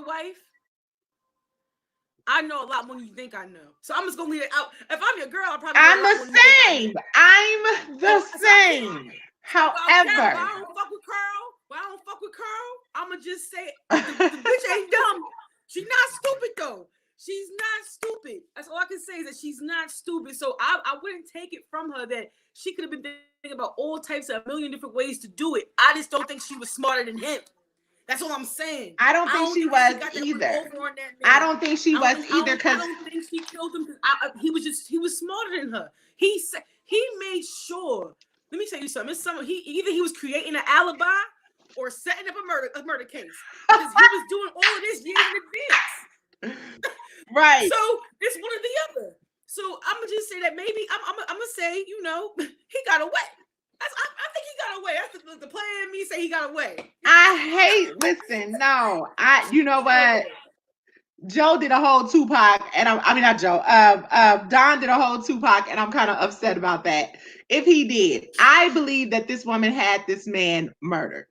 wife, I know a lot more than you think I know. So I'm just gonna leave it out. If I'm your girl, I'm the same. I'm the same. However, I don't fuck with Carole. I'ma just say the bitch ain't dumb. She's not stupid though. She's not stupid. That's all I can say is that she's not stupid. So I wouldn't take it from her that she could have been thinking about all types of a million different ways to do it. I just don't think she was smarter than him. That's all I'm saying. I don't think she was either. I don't think she was either because I don't think she killed him because he was smarter than her. He made sure. Let me tell you something. Either he was creating an alibi or setting up a murder case because he was doing all of this years in advance. Right. So it's one or the other. So I'm gonna just say that maybe I'm gonna say, he got away. I think he got away. That's the player in me say he got away. Listen, no. You know what? Joe did a whole Tupac, and not Joe. Don did a whole Tupac, and I'm kind of upset about that. If he did, I believe that this woman had this man murdered.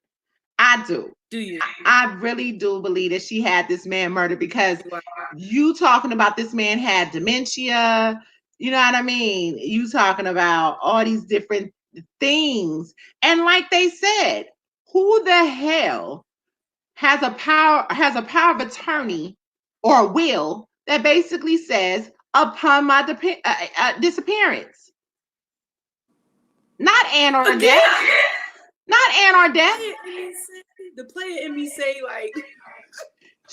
I do. Do you? I really do believe that she had this man murdered because you talking about this man had dementia. You know what I mean? You talking about all these different things. And like they said, who the hell has a power of attorney or will that basically says upon my disappearance? Not Ann or Death. Not Ann or Death. The player in me say like,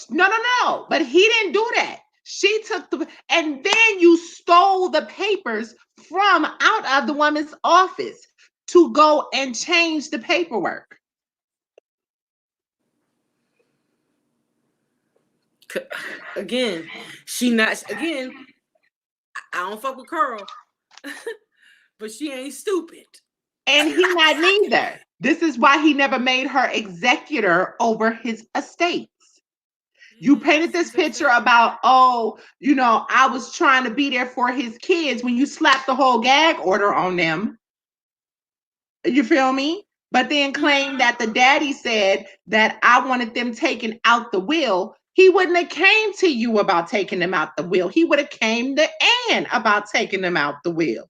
no. But he didn't do that. She took and then you stole the papers from out of the woman's office to go and change the paperwork. Again, I don't fuck with Carole, but she ain't stupid. And he not neither. This is why he never made her executor over his estates. You painted this picture about, I was trying to be there for his kids when you slapped the whole gag order on them. You feel me? But then claimed that the daddy said that I wanted them taken out the will. He wouldn't have came to you about taking them out the will. He would have came to Ann about taking them out the will.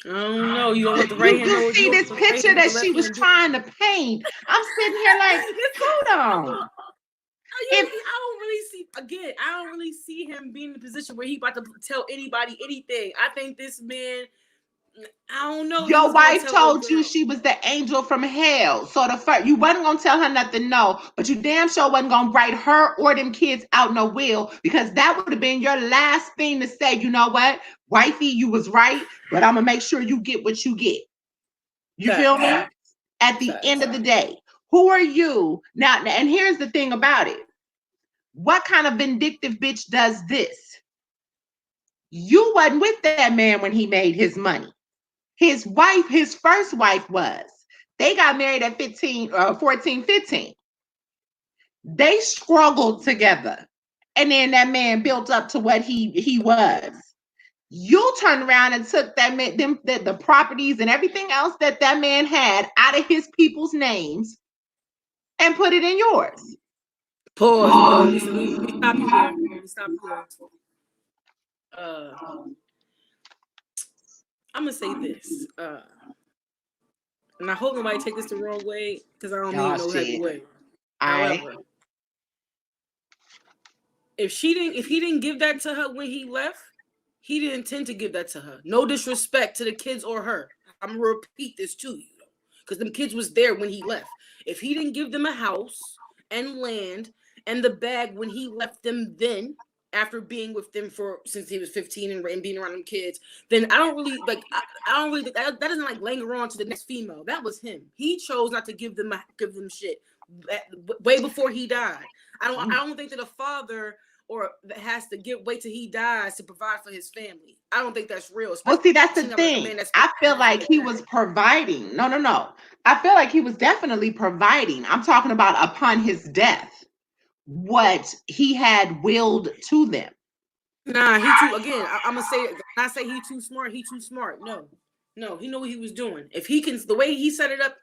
I don't know. You don't want the right hand. You see this picture that she was trying to paint. I'm sitting here like, hold on. I don't really see him being in a position where he about to tell anybody anything. I think this man, I don't know. Your wife told you she was the angel from hell. So you wasn't gonna tell her nothing, no, but you damn sure wasn't gonna write her or them kids out no will, because that would have been your last thing to say. You know what, wifey, you was right, but I'm gonna make sure you get what you get. You feel me? At the end of the day, who are you now? And here's the thing about it. What kind of vindictive bitch does this? You wasn't with that man when he made his money. His wife, his first wife was. They got married at 14, 15. They struggled together. And then that man built up to what he was. You turned around and took that man, the properties and everything else that man had out of his people's names and put it in yours. Pause. Let me stop you there. Let me stop you there. I'm gonna say this, and I hope nobody take this the wrong way, because I don't mean no heavy way. However, if he didn't give that to her when he left, he didn't intend to give that to her. No disrespect to the kids or her. I'm gonna repeat this to you, because them kids was there when he left. If he didn't give them a house and land and the bag when he left them, then after being with them since he was 15 and being around them kids, then I don't really that doesn't like linger on to the next female. That was him. He chose not to give them shit way before he died. I don't think that a father has to wait till he dies to provide for his family. I don't think that's real. Well, see, that's the thing. I feel like he was providing. No. I feel like he was definitely providing. I'm talking about upon his death, what he had willed to them. Nah, I'm gonna say it. When I say he too smart, he too smart. No, he knew what he was doing. If he can, the way he set it up,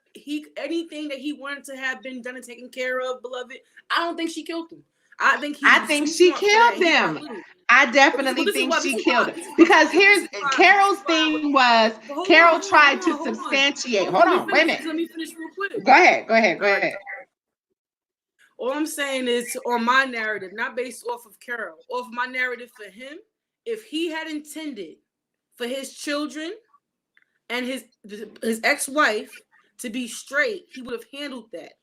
anything that he wanted to have been done and taken care of, beloved, I don't think she killed him. I think she killed him. I definitely think she killed him. Because here's Carole's thing was, Carole tried to substantiate. Hold on, wait a minute. Let me finish real quick. Go ahead. All I'm saying is, on my narrative, not based off of Carole, off my narrative for him, if he had intended for his children and his ex-wife to be straight, he would have handled that.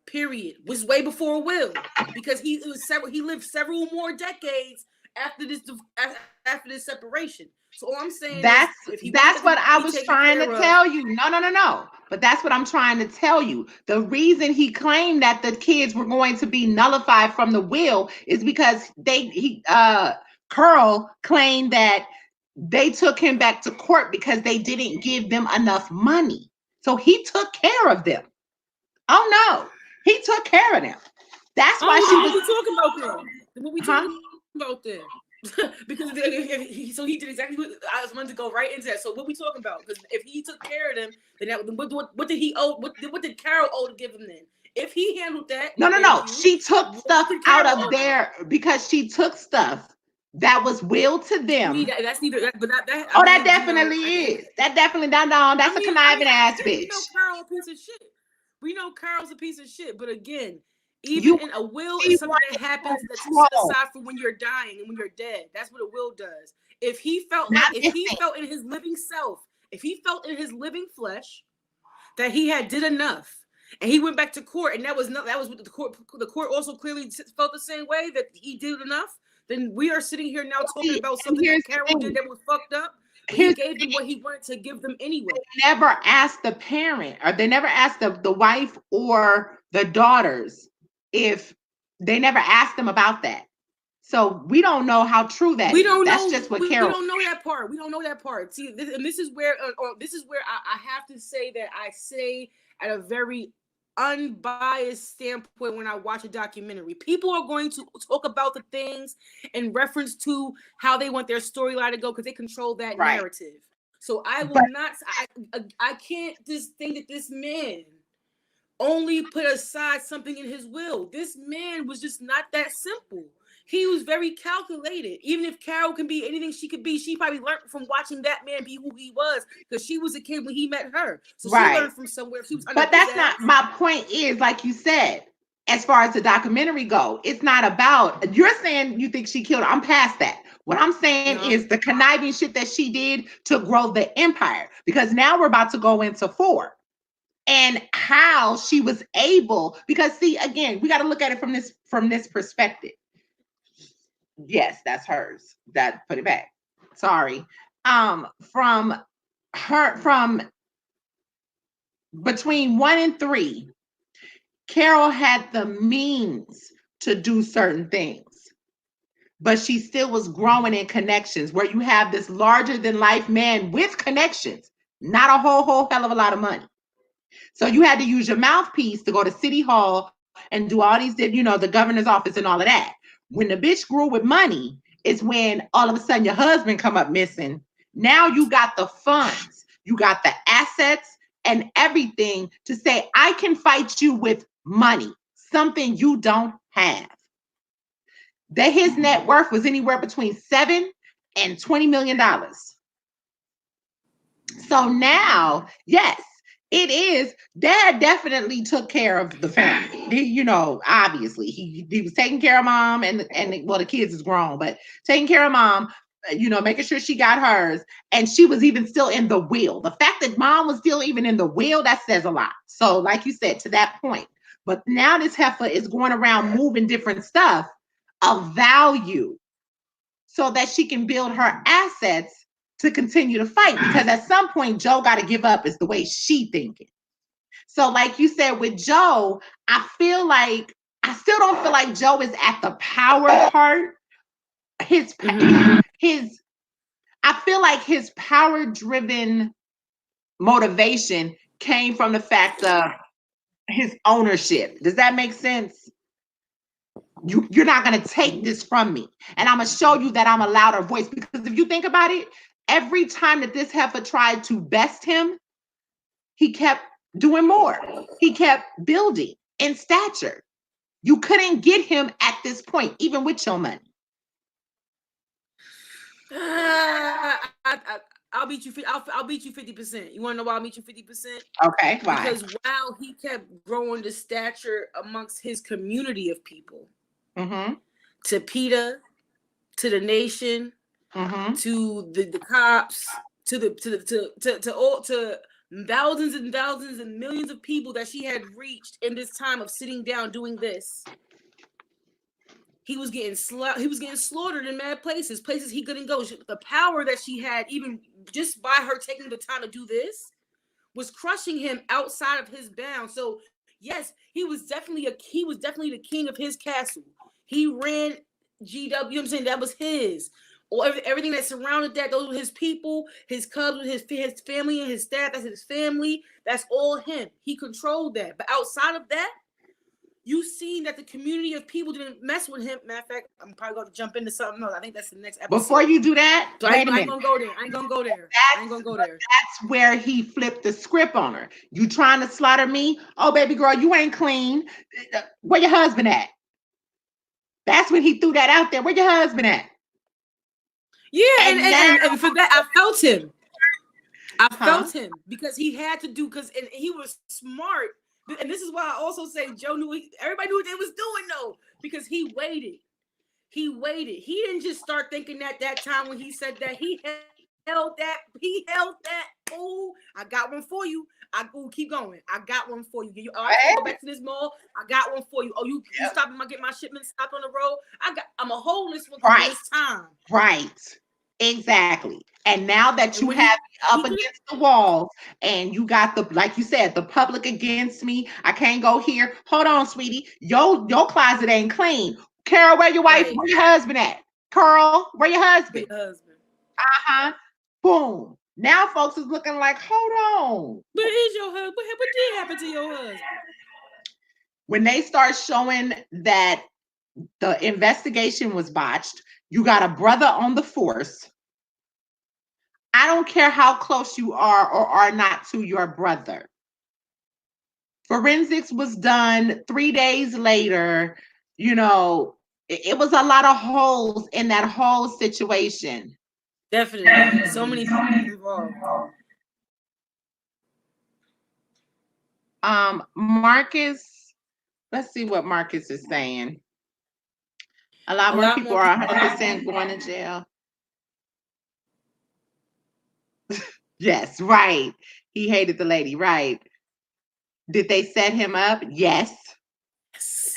Period. Was way before will, because he lived several more decades after this separation. So all I'm saying that's what I was trying to tell you. No. But that's what I'm trying to tell you. The reason he claimed that the kids were going to be nullified from the will is because Carole claimed that they took him back to court because they didn't give them enough money. So he took care of them. Oh no, he took care of them. That's why she was talking about them. What we talking about them? Because he did exactly what I was wanting to go right into that. So what we talking about? Because if he took care of them, then what did he owe? What did Carole owe to give him then? If he handled that, no. She took stuff out of there because she took stuff that was willed to them. That's neither. But that definitely is. That definitely that's a conniving ass bitch. Carole a piece of shit. We know Carole's a piece of shit. But again, even in a will is something that happens that you set aside for when you're dying and when you're dead. That's what a will does. If he felt in his living self, if he felt in his living flesh that he had did enough, and he went back to court, and that was what the court also clearly felt the same way, that he did enough, then we are sitting here now talking about something that Carole did that was fucked up. He gave them what he wanted to give them anyway. They never asked the parent, or they never asked the wife or the daughters, if they never asked them about that. So we don't know how true that is. That's just what Carole. We don't know that part. We don't know that part. See, this is where I have to say that I say at a very unbiased standpoint when I watch a documentary. People are going to talk about the things in reference to how they want their storyline to go because they control that narrative. So I will not. I can't just think that this man only put aside something in his will. This man was just not that simple. He was very calculated. Even if Carole can be anything she could be, she probably learned from watching that man be who he was, because she was a kid when he met her. So she learned from somewhere. But that's not my point. Is like you said, as far as the documentary go, it's not about, you're saying you think she killed her. I'm past that. What I'm saying No. is the conniving shit that she did to grow the empire. Because now we're about to go into 4. And how she was able, because see, again, we got to look at it from this perspective. Yes, that's hers. That put it back. Sorry. From her, from between 1 and 3, Carole had the means to do certain things, but she still was growing in connections where you have this larger than life man with connections, not a whole hell of a lot of money. So you had to use your mouthpiece to go to City Hall and do all these, the governor's office and all of that. When the bitch grew with money is when all of a sudden your husband come up missing. Now you got the funds, you got the assets and everything to say, I can fight you with money, something you don't have. That his net worth was anywhere between $7 and $20 million. So now, yes, it is. Dad definitely took care of the family. Obviously, he was taking care of mom and well, the kids is grown, but taking care of mom. Making sure she got hers, and she was even still in the will. The fact that mom was still even in the will, that says a lot. So, like you said, to that point. But now this heifer is going around moving different stuff of value so that she can build her assets to continue to fight. Because at some point, Joe got to give up, is the way she thinking. So, like you said with Joe, I still don't feel like Joe is at the power part. I feel like his power-driven motivation came from the fact of his ownership. Does that make sense? You're not going to take this from me. And I'm going to show you that I'm a louder voice. Because if you think about it, every time that this heifer tried to best him, he kept doing more. He kept building in stature. You couldn't get him at this point, even with your money. I'll beat you. I'll beat you 50%. You want to know why I'll beat you 50%? Okay, why? Because while he kept growing the stature amongst his community of people, to PETA, to the nation, to the cops, to thousands and thousands and millions of people that she had reached in this time of sitting down doing this. He was getting slaughtered in mad places he couldn't go. The power that she had, even just by her taking the time to do this, was crushing him outside of his bounds. So yes, he was definitely the king of his castle. He ran GW. You know what I'm saying? That was his. Or everything that surrounded that, those were his people, his cubs, his family and his staff. That's his family. That's all him. He controlled that. But outside of that, you seen that the community of people didn't mess with him. Matter of fact, I'm probably going to jump into something else. I think that's the next episode. Before you do that, so wait a minute. I ain't gonna go there. That's where he flipped the script on her. You trying to slaughter me? Oh, baby girl, you ain't clean. Where your husband at? That's when he threw that out there. Where your husband at? Yeah, and for that, I felt him. I felt him because he had to do, and he was smart. And this is why I also say Joe everybody knew what they was doing though, because he waited. He didn't just start thinking that time when he said that. He held that. Oh, I got one for you. Keep going. I got one for you. I can't go back to this mall. I got one for you. Oh, you stopping get my shipment stopped on the road. I'm a hold this one for this time. Right. Exactly. And now that you have me up against the walls and you got like you said, the public against me, I can't go here. Hold on, sweetie. Your closet ain't clean. Carole, where your wife? Right. Where your husband at? Carole, where your husband? Boom. Now folks is looking like, hold on. Where is your husband? What did happen to your husband? When they start showing that the investigation was botched, you got a brother on the force. I don't care how close you are or are not to your brother. Forensics was done 3 days later. It was a lot of holes in that whole situation. Definitely. So many people involved. Marcus, let's see what Marcus is saying. A lot more people are 100% going to jail. Yes, right. He hated the lady, right. Did they set him up? Yes.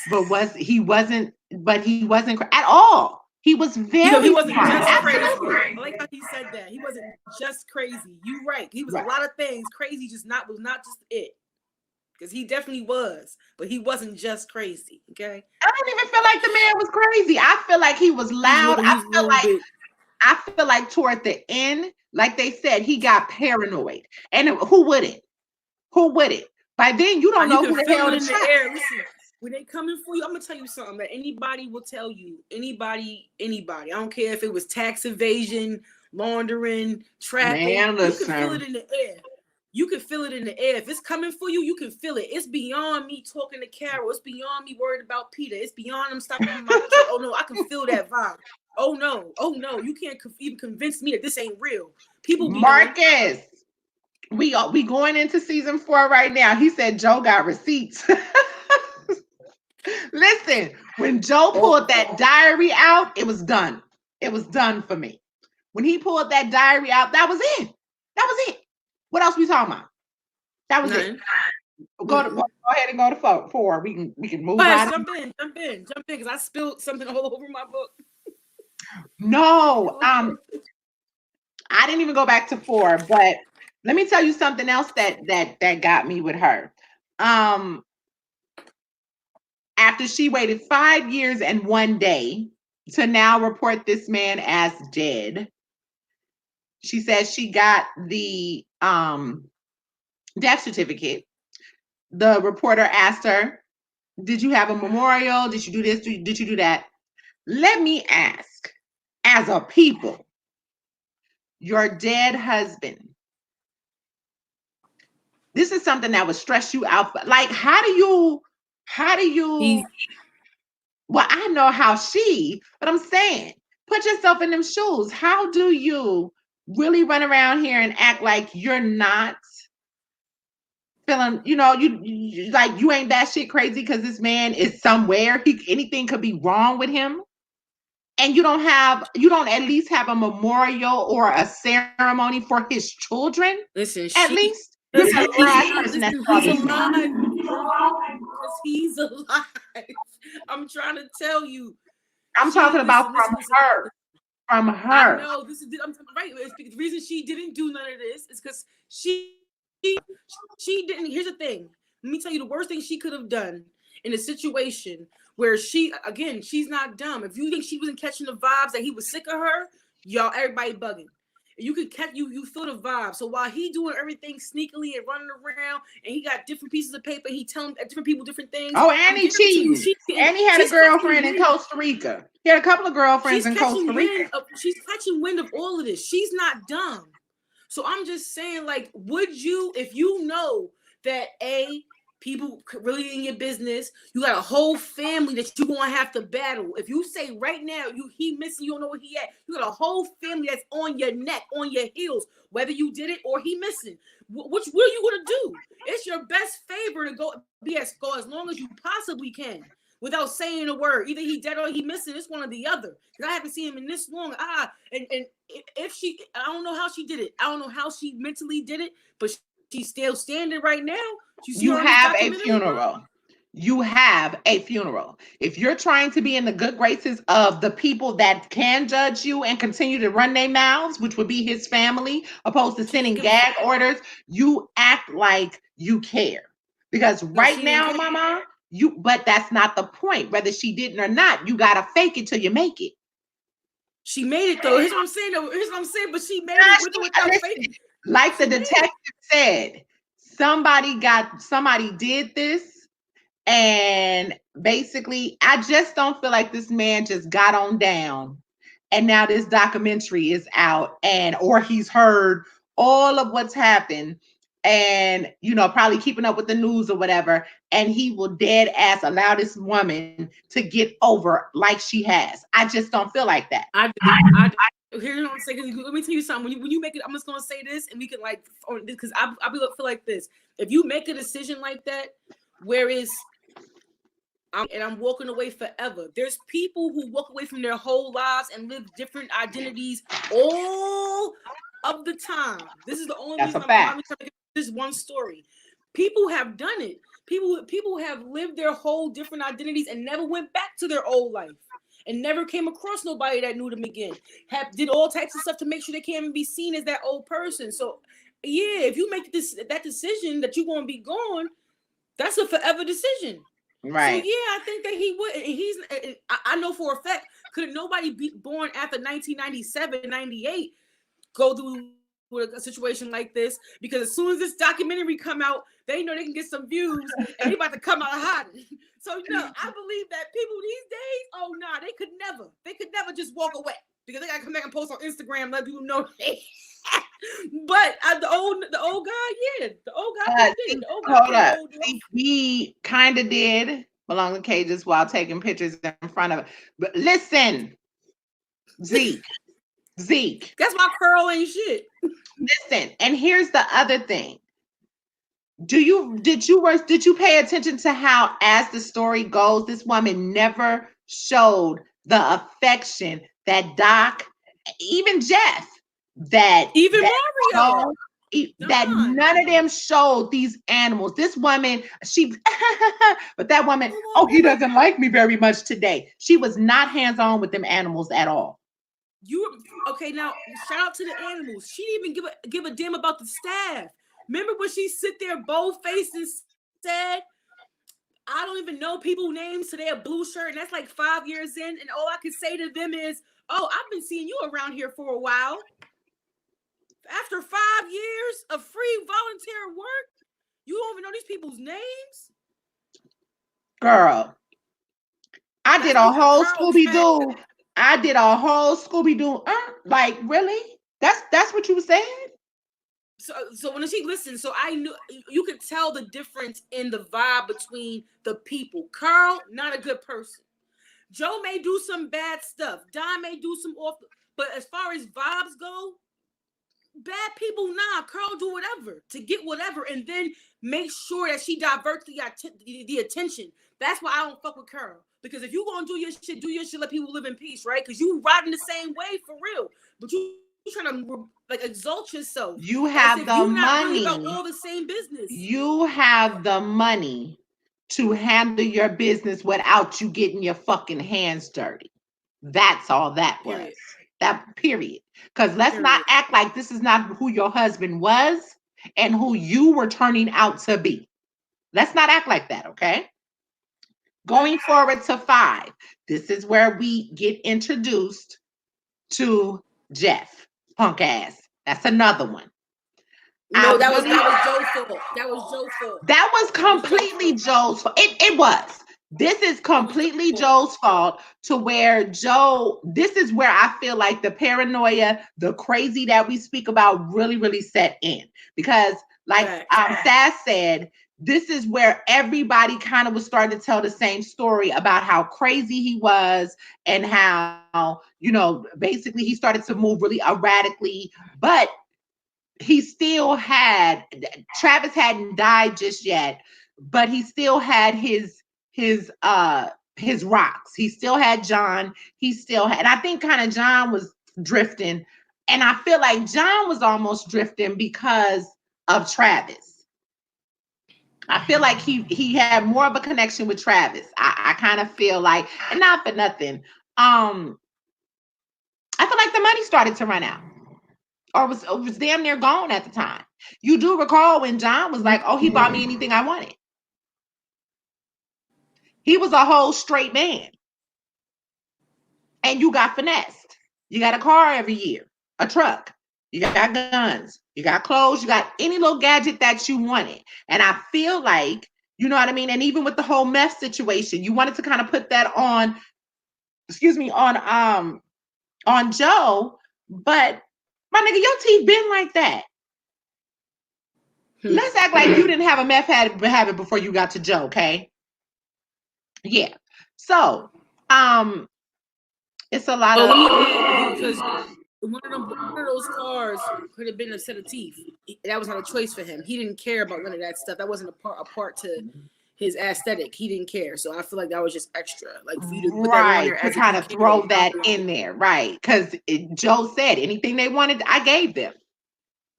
But he wasn't at all. He was He very wasn't smart. just crazy. Absolutely. I like how he said that. He wasn't just crazy. You right. He was a Right. lot of things. Crazy was not just it. Because he definitely was, but he wasn't just crazy. Okay. I don't even feel like the man was crazy. I feel like he was loud. He was a little bit. I feel like toward the end, like they said, he got paranoid. And who wouldn't? Who wouldn't? By then, you don't You know can who the feel hell it to in the trust. air. Listen, when they coming for you, I'm gonna tell you something that anybody will tell you. Anybody. I don't care if it was tax evasion, laundering, trapping. Man, You can feel listen. it in the air. You can feel it in the air. If it's coming for you, you can feel it. It's beyond me talking to Carole. It's beyond me worried about Peter. It's beyond them stopping my mouth. Like, oh no, I can feel that vibe. Oh no, you can't even convince me that this ain't real. People be Marcus, we going into season 4 right now. He said Joe got receipts. Listen, when Joe pulled that diary out, it was done. It was done for me. When he pulled that diary out, that was it. That was it. What else we talking about? That was nothing. it. Go ahead and go to 4. We can move Right, right. jump in, because I spilled something all over my book. No, I didn't even go back to 4, but let me tell you something else that got me with her. After she waited 5 years and 1 day to now report this man as dead, she says she got the death certificate. The reporter asked her, "Did you have a memorial? Did you do this? Did you do that?" Let me ask, as a people, your dead husband. This is something that would stress you out. Like, how do you? Well, I know how but I'm saying, put yourself in them shoes. How do you really run around here and act like you're not feeling, you like you ain't that shit crazy because this man is somewhere. Anything could be wrong with him. And you don't at least have a memorial or a ceremony for his children. Listen, At least you're the last person that saw he's this alive, man. bro. Because he's alive. I'm trying to tell you. I'm talking about from her. From her. I know this is right. The reason she didn't do none of this is because she didn't. Here's the thing. Let me tell you the worst thing she could have done in a situation where she's not dumb. If you think she wasn't catching the vibes that he was sick of her, y'all, everybody bugging. You can catch you feel the vibe. So while he doing everything sneakily and running around, and he got different pieces of paper, he telling different people different things. Oh, and he cheating. And he had a girlfriend in Costa Rica. He had a couple of girlfriends in Costa Rica. She's catching wind of all of this. She's not dumb. So I'm just saying, like, would you, if you know that people really in your business, you got a whole family that you're gonna have to battle. If you say right now he missing, you don't know where he at, you got a whole family that's on your neck, on your heels, whether you did it or he missing. What are you gonna do? It's your best favor to go as long as you possibly can without saying a word. Either he dead or he missing. It's one or the other. Because I haven't seen him in this long. And if she, I don't know how she did it. I don't know how she mentally did it, but she's still standing right now. You have a funeral. You have a funeral. If you're trying to be in the good graces of the people that can judge you and continue to run their mouths, which would be his family, opposed to sending gag orders, you act like you care. Because right now, mama, but that's not the point. Whether she didn't or not, you gotta fake it till you make it. She made it though. Here's what I'm saying. But she made it with or without faking. Like the detective said, somebody did this, and basically, I just don't feel like this man just got on down, and now this documentary is out, or he's heard all of what's happened, and probably keeping up with the news or whatever, and he will dead ass allow this woman to get over like she has. I just don't feel like that. Here's what I'm saying. Let me tell you something. When you make it, I'm just gonna say this, and we can because I feel like this. If you make a decision like that, whereas I'm walking away forever. There's people who walk away from their whole lives and live different identities all of the time, this is the only That's a reason I'm fact. trying to get this one story. People have done it. People have lived their whole different identities and never went back to their old life and never came across nobody that knew them again. Did all types of stuff to make sure they can't even be seen as that old person. So yeah, if you make that decision that you're gonna be gone, that's a forever decision. So Right. yeah, I think that he would. And I know for a fact, could nobody be born after 1997, 98 go through a situation like this? Because as soon as this documentary come out, they know they can get some views and they about to come out hiding. So I believe that people these days, oh nah, they could never just walk away because they gotta come back and post on Instagram, let people know. But the old guy, yeah, the old guy did. The old guy Hold couldn't up. hold See, we kind of did belong to cages while taking pictures in front of it. But listen, Zeke. That's why Carole ain't shit. Listen, and here's the other thing. Did you pay attention to how, as the story goes, this woman never showed the affection that Doc, even Jeff, Even that Mario, that none of them showed these animals. This woman, but that woman, oh, he doesn't like me very much today. She was not hands-on with them animals at all. Okay? Now, shout out to the animals. She didn't even give a damn about the staff. Remember when she sit there, bold-faced, and said, "I don't even know people's names today." A blue shirt, and that's like 5 years in, and all I can say to them is, "Oh, I've been seeing you around here for a while." After 5 years of free volunteer work, you don't even know these people's names? Girl, I did a whole Scooby-Doo. I did a whole Scooby-Doo. Like, really? That's what you said? So when she listened, so I knew you could tell the difference in the vibe between the people. Carl, not a good person. Joe may do some bad stuff. Don may do some off, but as far as vibes go, bad people, nah. Carl do whatever to get whatever, and then make sure that she diverts the attention. That's why I don't fuck with Carl. Because if you gonna do your shit, let people live in peace, right? Because you riding the same way for real, but you trying to like exalt yourself. You have the money. Really about all the same business. You have the money to handle your business without you getting your fucking hands dirty. That's all that was. That period. Because let's not act like this is not who your husband was and who you were turning out to be. Let's not act like that, okay? Going forward to 5. This is where we get introduced to Jeff, punk ass. That's another one. No, that was Joe's fault. That was Joe's fault. That was completely Joe's fault. It was. This is completely Joe's fault, to where Joe, this is where I feel like the paranoia, the crazy that we speak about really, really set in. Because like Sass said, this is where everybody kind of was starting to tell the same story about how crazy he was and how, basically he started to move really erratically. But he still had, Travis hadn't died just yet, but he still had his rocks. He still had John. He still had, and I think kind of John was drifting. And I feel like John was almost drifting because of Travis. I feel like he had more of a connection with Travis. I kind of feel like, and not for nothing, I feel like the money started to run out. Or was damn near gone at the time. You do recall when John was like, "Oh, he bought me anything I wanted." He was a whole straight man. And you got finessed. You got a car every year, a truck. You got guns. You got clothes. You got any little gadget that you wanted. And I feel like, you know what I mean? And even with the whole meth situation, you wanted to kind of put that on, on Joe. But my nigga, your teeth been like that. Let's act like you didn't have a meth habit before you got to Joe, okay? Yeah. So, it's a lot of, because one of those cars could have been a set of teeth. That was not a choice for him. He didn't care about none of that stuff. That wasn't a part to his aesthetic. He didn't care. So I feel like that was just extra. Like for you to put that on there to kind of throw that in there, right? Because Joe said anything they wanted, I gave them.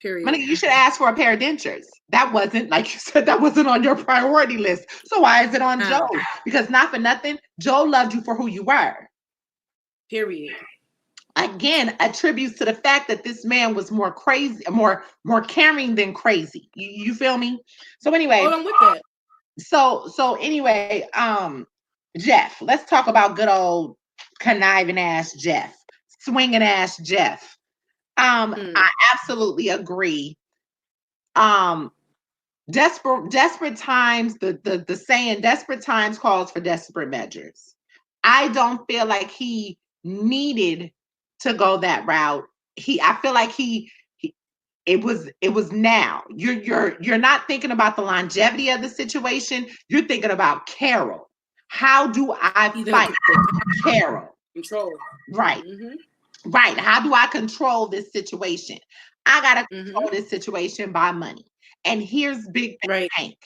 Period. You should ask for a pair of dentures. That wasn't, like you said, that wasn't on your priority list. So why is it on Joe? Because not for nothing, Joe loved you for who you were. Period. Again, attributes to the fact that this man was more crazy, more caring than crazy. You feel me? So anyway, hold on with that. So anyway, Jeff, let's talk about good old conniving ass Jeff, swinging ass Jeff. I absolutely agree. Desperate times, the saying, desperate times calls for desperate measures. I don't feel like he needed to go that route. I feel like it was now. You're not thinking about the longevity of the situation. You're thinking about Carole. How do I fight Carole? Control. Right. Right. How do I control this situation? I gotta control this situation by money. And here's Big Bank.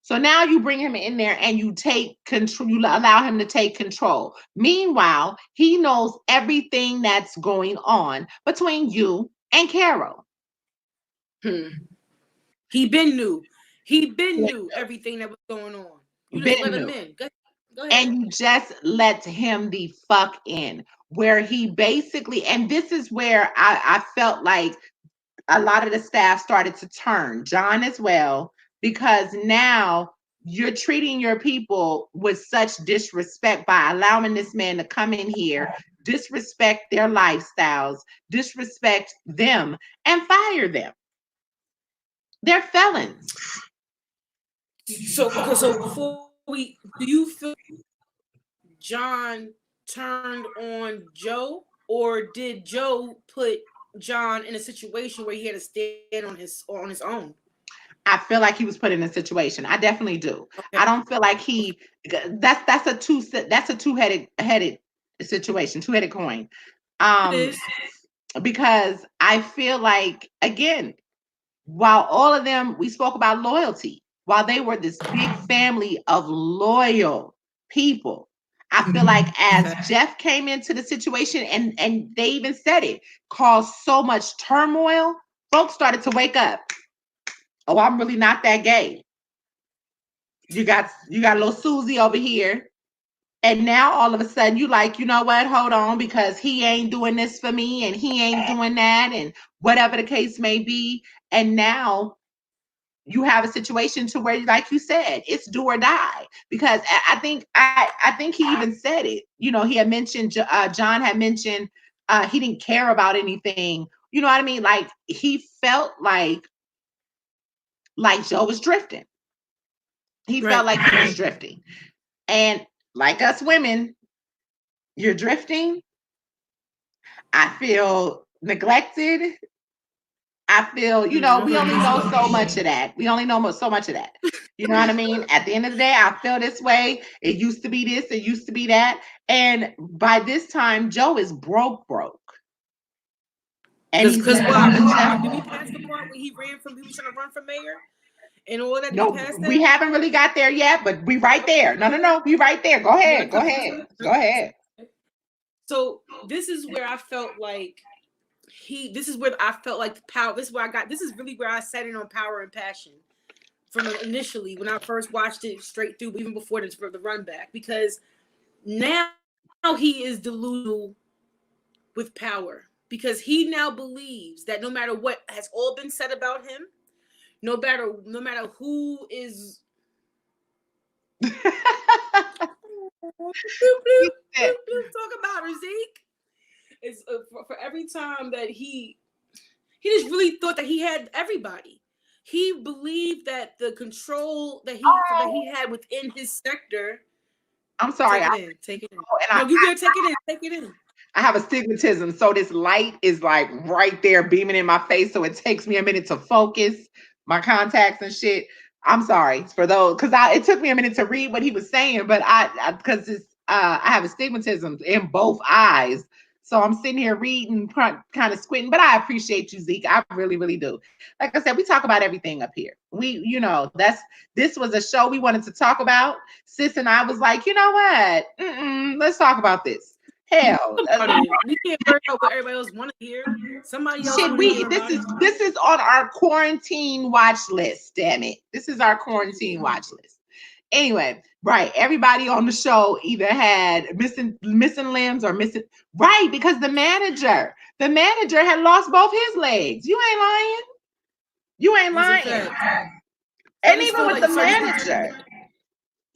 So now you bring him in there and you take control, you allow him to take control. Meanwhile, he knows everything that's going on between you and Carole. He been knew everything that was going on. You just let him in. Go ahead. And you just let him the fuck in. Where he basically, and this is where I felt like a lot of the staff started to turn, John as well, because now you're treating your people with such disrespect by allowing this man to come in here, disrespect their lifestyles, disrespect them, and fire them. They're felons. So before do you feel John turned on Joe, or did Joe put John in a situation where he had to stand on his own? I feel like he was put in a situation. I definitely do. Okay. I don't feel like that's a two-headed situation, two-headed coin. Because I feel like, again, while all of them, we spoke about loyalty, while they were this big family of loyal people, I feel like as Jeff came into the situation, and they even said it, caused so much turmoil, folks started to wake up. Oh, I'm really not that gay. You got little Susie over here. And now all of a sudden you like, you know what, hold on, because he ain't doing this for me and he ain't doing that, and whatever the case may be. And now you have a situation to where, like you said, it's do or die. Because I think he even said it. You know, he had mentioned, John had mentioned he didn't care about anything. You know what I mean? Like, he felt like Joe was drifting. He felt like he was drifting. And like us women, you're drifting. I feel neglected. I feel, we only know so much of that. We only know so much of that. You know what I mean? At the end of the day, I feel this way. It used to be this, it used to be that. And by this time, Joe is broke. And because why? Did we pass the part where he was trying to run for mayor? And all that? No, we haven't really got there yet, but we right there. No, we right there. Go ahead. So this is where I felt like power. This is where this is really where I sat in on Power and Passion from initially when I first watched it straight through, even before the run back, because now he is delusional with power, because he now believes that no matter what has all been said about him, no matter who is talk about her, Zeke. It's for every time that he just really thought that he had everybody. He believed that the control that he had within his sector. I'm sorry. Take it in. No, you gotta take it in. I have astigmatism, so this light is like right there beaming in my face, so it takes me a minute to focus my contacts and shit. I'm sorry for those, because it took me a minute to read what he was saying, but because I have astigmatism in both eyes, so I'm sitting here reading, kind of squinting. But I appreciate you, Zeke. I really, really do. Like I said, we talk about everything up here. This was a show we wanted to talk about. Sis and I was like, you know what? Let's talk about this. Hell, we can't worry about what everybody else want to hear. Somebody else shit. want to hear about This is on our quarantine watch list. Damn it, this is our quarantine watch list. Anyway, right? Everybody on the show either had missing limbs or missing, right? Because the manager had lost both his legs. You ain't lying. You ain't lying. And even with the manager.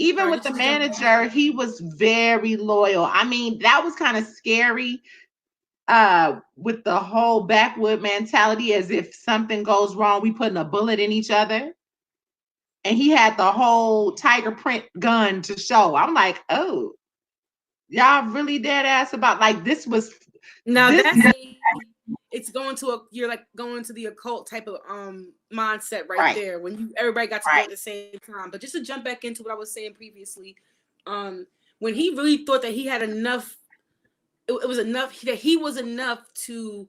Even with the manager, he was very loyal. I mean, that was kind of scary with the whole backwood mentality, as if something goes wrong, we putting a bullet in each other. And he had the whole tiger print gun to show. I'm like, oh, y'all really dead ass about like this was now it's going to you're like going to the occult type of mindset right there when everybody got to go at the same time. But just to jump back into what I was saying previously, when he really thought that he had enough, it was enough that he was enough to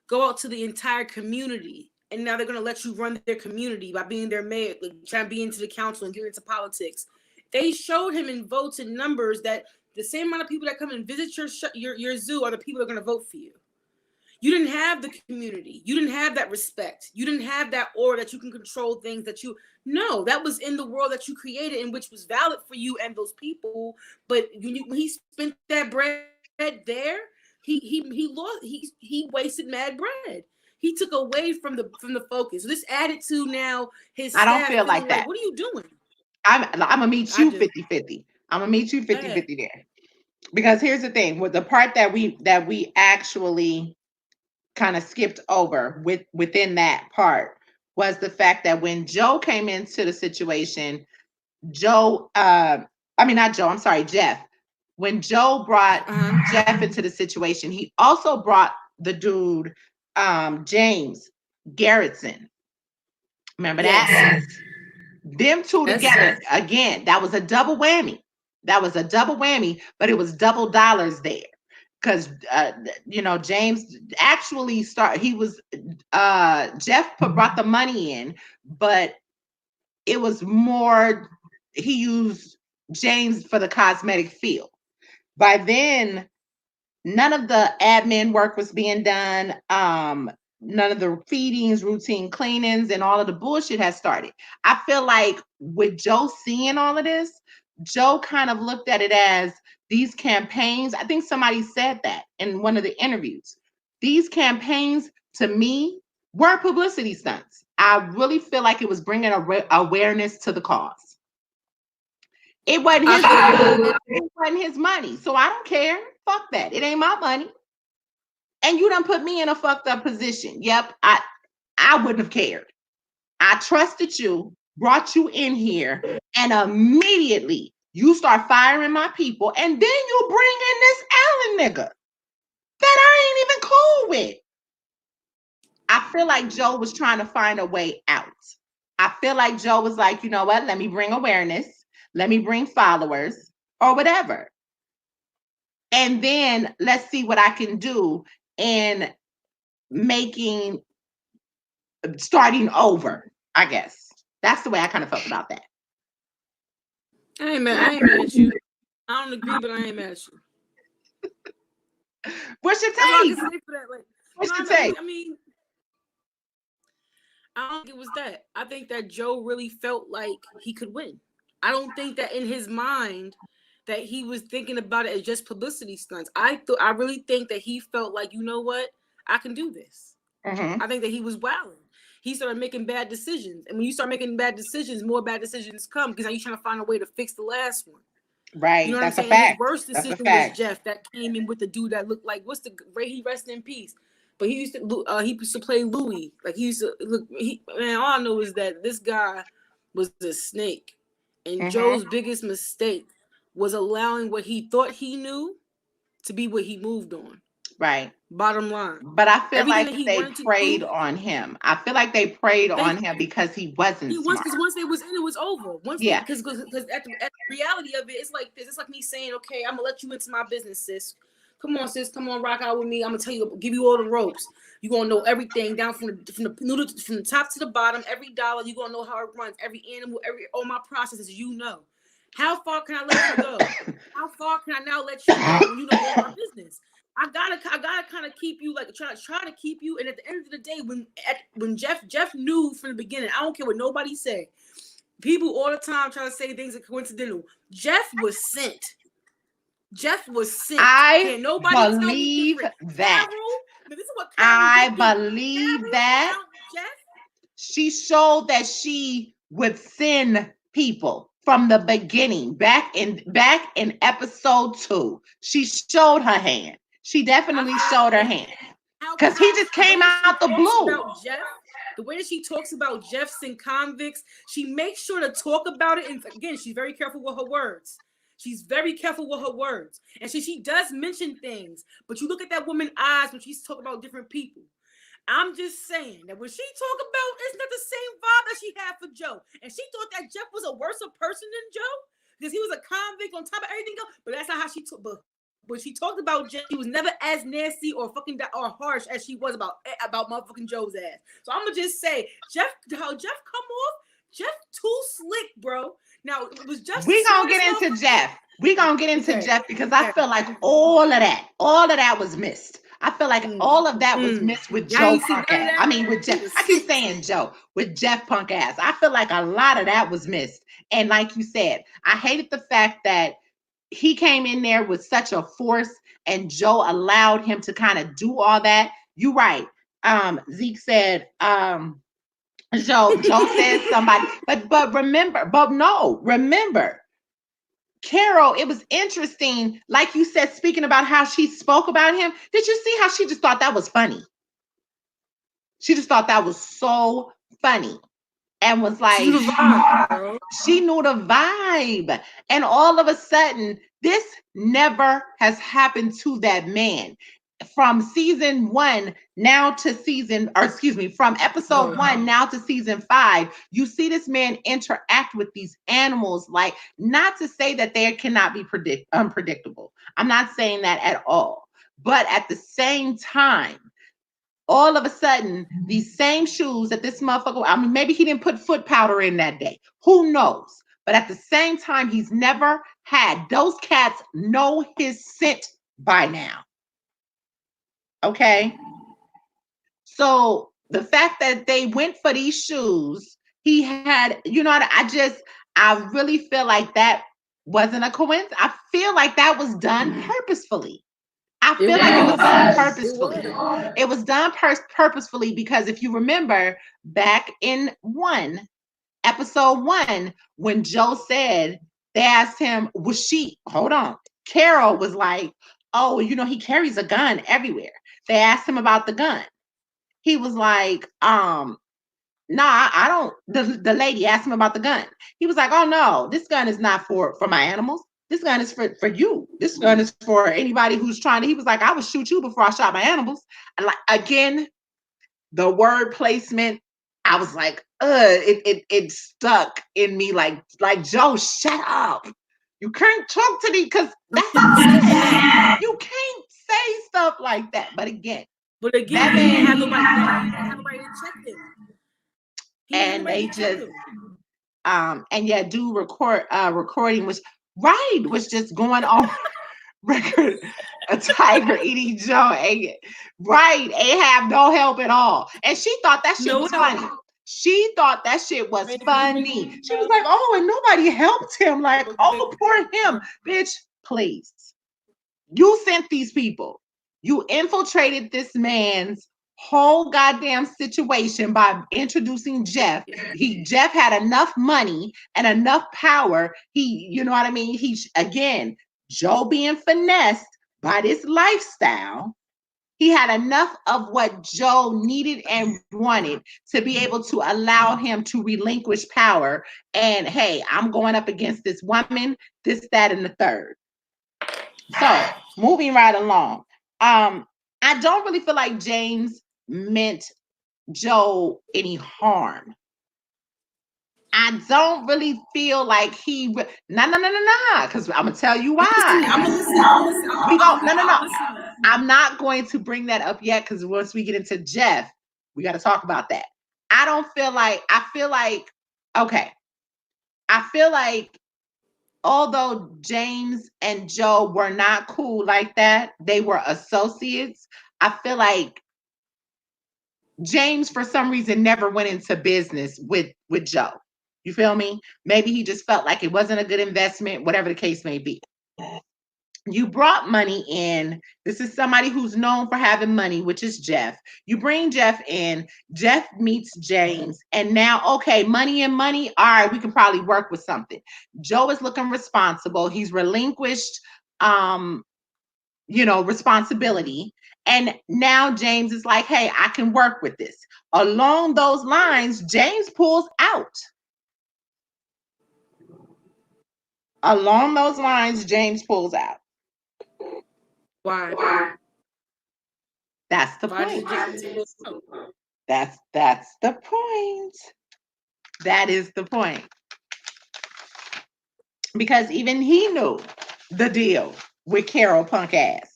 go out to the entire community, and now they're going to let you run their community by being their mayor, like, trying to be into the council and get into politics. They showed him in votes and numbers that the same amount of people that come and visit your zoo are the people that are going to vote for you. You didn't have the community. You didn't have that respect. You didn't have that aura that you can control things that you no, that was in the world that you created and which was valid for you and those people. But when he spent that bread there, he wasted mad bread. He took away from the focus. This added to now his staff. I don't feel like that. What are you doing? I'm gonna meet you 50-50. I'm gonna meet you 50-50 there. Because here's the thing, with the part that we actually kind of skipped over within that part was the fact that when Joe came into the situation, Jeff. When Joe brought Jeff into the situation, he also brought the dude, James Garretson. Remember that? Them two together again. That was a double whammy. But it was double dollars there. Because James actually Jeff brought the money in, but it was more, he used James for the cosmetic field. By then, none of the admin work was being done. None of the feedings, routine cleanings, and all of the bullshit has started. I feel like with Joe seeing all of this, Joe kind of looked at it as these campaigns. I think somebody said that in one of the interviews. These campaigns, to me, were publicity stunts. I really feel like it was bringing awareness to the cause. It wasn't his money. It wasn't his money. So I don't care. Fuck that. It ain't my money. And you done put me in a fucked up position. Yep, I wouldn't have cared. I trusted you, brought you in here, and immediately you start firing my people, and then you bring in this Allen nigga that I ain't even cool with. I feel like Joe was trying to find a way out. I feel like Joe was like, you know what? Let me bring awareness. Let me bring followers or whatever. And then let's see what I can do in starting over, I guess. That's the way I kind of felt about that. I ain't mad at you. I don't agree, but I ain't mad at you. What's your take? What's your take? I mean, I don't think it was that. I think that Joe really felt like he could win. I don't think that in his mind that he was thinking about it as just publicity stunts. I really think that he felt like, you know what? I can do this. Mm-hmm. I think that he was wilding. He started making bad decisions. And when you start making bad decisions, more bad decisions come because now you're trying to find a way to fix the last one. Right. You know what That's I'm saying? A fact. His worst decision was Jeff that came in with the dude that looked like, he rest in peace. But he used to play Louis. Like he used to look, all I know is that this guy was a snake. And Joe's biggest mistake was allowing what he thought he knew to be what he moved on. Right. Bottom line. But I feel like they preyed on him. I feel like they preyed on him because he wasn't smart. Because once they was in, it was over. Because at the reality of it, it's like this. It's like me saying, okay, I'm going to let you into my business, sis. Come on, sis. Come on, rock out with me. I'm going to tell you, give you all the ropes. You're going to know everything down from the top to the bottom, every dollar. You're going to know how it runs, every animal, all my processes, you know. How far can I let you go? How far can I now let you go when you know all my business? I gotta kind of keep you, like try to keep you. And at the end of the day, when Jeff knew from the beginning, I don't care what nobody say. People all the time try to say things are coincidental. Jeff was sent. Jeff was sent. I Can't nobody tell me believe different. that. Carole, but this is what Carole I did do. believe Carole that. found Jeff. She showed that she would send people from the beginning, back in episode 2. She showed her hand. She definitely showed her hand. Because he just came out the blue. Jeff, the way that she talks about Jeffs and convicts, she makes sure to talk about it. And again, she's very careful with her words. She's very careful with her words. And she does mention things, but you look at that woman's eyes when she's talking about different people. I'm just saying that when she talk about, it's not the same vibe that she had for Joe. And she thought that Jeff was a worse person than Joe because he was a convict on top of everything else. But that's not how she took. But when she talked about Jeff, she was never as nasty or fucking or harsh as she was about motherfucking Joe's ass. So I'm gonna just say, how Jeff come off, Jeff too slick, bro. Now it was just we gonna get into Jeff. We gonna get into Jeff because I feel like all of that was missed. I feel like all of that was missed with Joe punk ass. I mean, with Jeff. I keep saying Joe with Jeff punk ass. I feel like a lot of that was missed. And like you said, I hated the fact that he came in there with such a force, and Joe allowed him to kind of do all that. You're right. Zeke said, Joe said somebody, but remember, Carole, it was interesting, like you said, speaking about how she spoke about him. Did you see how she just thought that was funny? She just thought that was so funny and was like, she knew the vibe. And all of a sudden, this never has happened to that man. From season 1 now to from episode 1 now to season 5, you see this man interact with these animals. Like, not to say that they cannot be unpredictable. I'm not saying that at all. But at the same time, all of a sudden, these same shoes that this motherfucker, I mean, maybe he didn't put foot powder in that day. Who knows? But at the same time, he's never had, those cats know his scent by now. Okay. So the fact that they went for these shoes, he had, I really feel like that wasn't a coincidence. I feel like that was done purposefully. I feel like it was done purposefully. It was done purposefully because if you remember back in episode 1, when Joe said, they asked him, Carole was like, oh, he carries a gun everywhere. They asked him about the gun. He was like, nah, I don't. The lady asked him about the gun. He was like, oh no, this gun is not for my animals. This gun is for you. This gun is for anybody who's trying to. He was like, I would shoot you before I shot my animals. And like, again, the word placement, I was like, it stuck in me. Like Joe, shut up. You can't talk to me because that's you can't say stuff like that. But again, that man had nobody to check him. And they just and yeah, recording was just going on record. A tiger eating Joe, ain't have no help at all. And she thought that shit was funny. She thought that shit was funny. She was like, oh, and nobody helped him. Like, oh, poor him. Bitch, please. You sent these people. You infiltrated this man's whole goddamn situation by introducing Jeff. Jeff had enough money and enough power. You know what I mean? Again, Joe being finessed by this lifestyle. He had enough of what Joe needed and wanted to be able to allow him to relinquish power. And hey, I'm going up against this woman, this, that, and the third. So moving right along. I don't really feel like James meant Joe any harm. I don't really feel like he because I'm gonna tell you why. I'm not going to bring that up yet because once we get into Jeff, we got to talk about that. I feel like although James and Joe were not cool like that, they were associates. I feel like James, for some reason, never went into business with Joe. You feel me? Maybe he just felt like it wasn't a good investment, whatever the case may be. You brought money in. This is somebody who's known for having money, which is Jeff. You bring Jeff in. Jeff meets James. And now, okay, money and money. All right, we can probably work with something. Joe is looking responsible. He's relinquished responsibility. And now James is like, hey, I can work with this. Along those lines, James pulls out. Along those lines, James pulls out. Why? That's the point. That's the point. That is the point. Because even he knew the deal with Carole punk ass.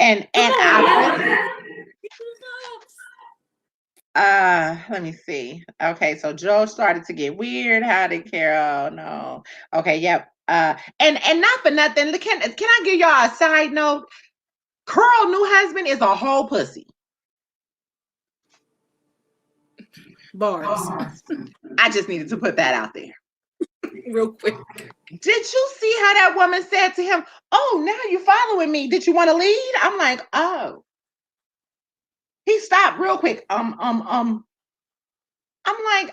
And let me see. Okay, so Joe started to get weird. How did Carole? No. Okay, yep. And not for nothing. Can I give y'all a side note? Carole new husband is a whole pussy. Bars. I just needed to put that out there. Real quick. Did you see how that woman said to him, oh, now you're following me. Did you want to lead? I'm like, oh. He stopped real quick. I'm like,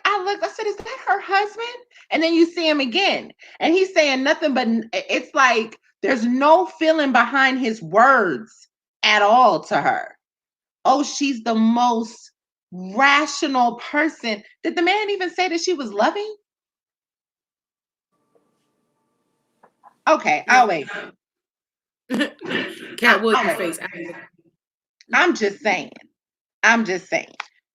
I said, is that her husband? And then you see him again. And he's saying nothing, but it's like there's no feeling behind his words at all to her. Oh, she's the most rational person. Did the man even say that she was loving? Okay, I'll wait. Cat Williams face. I'm just saying.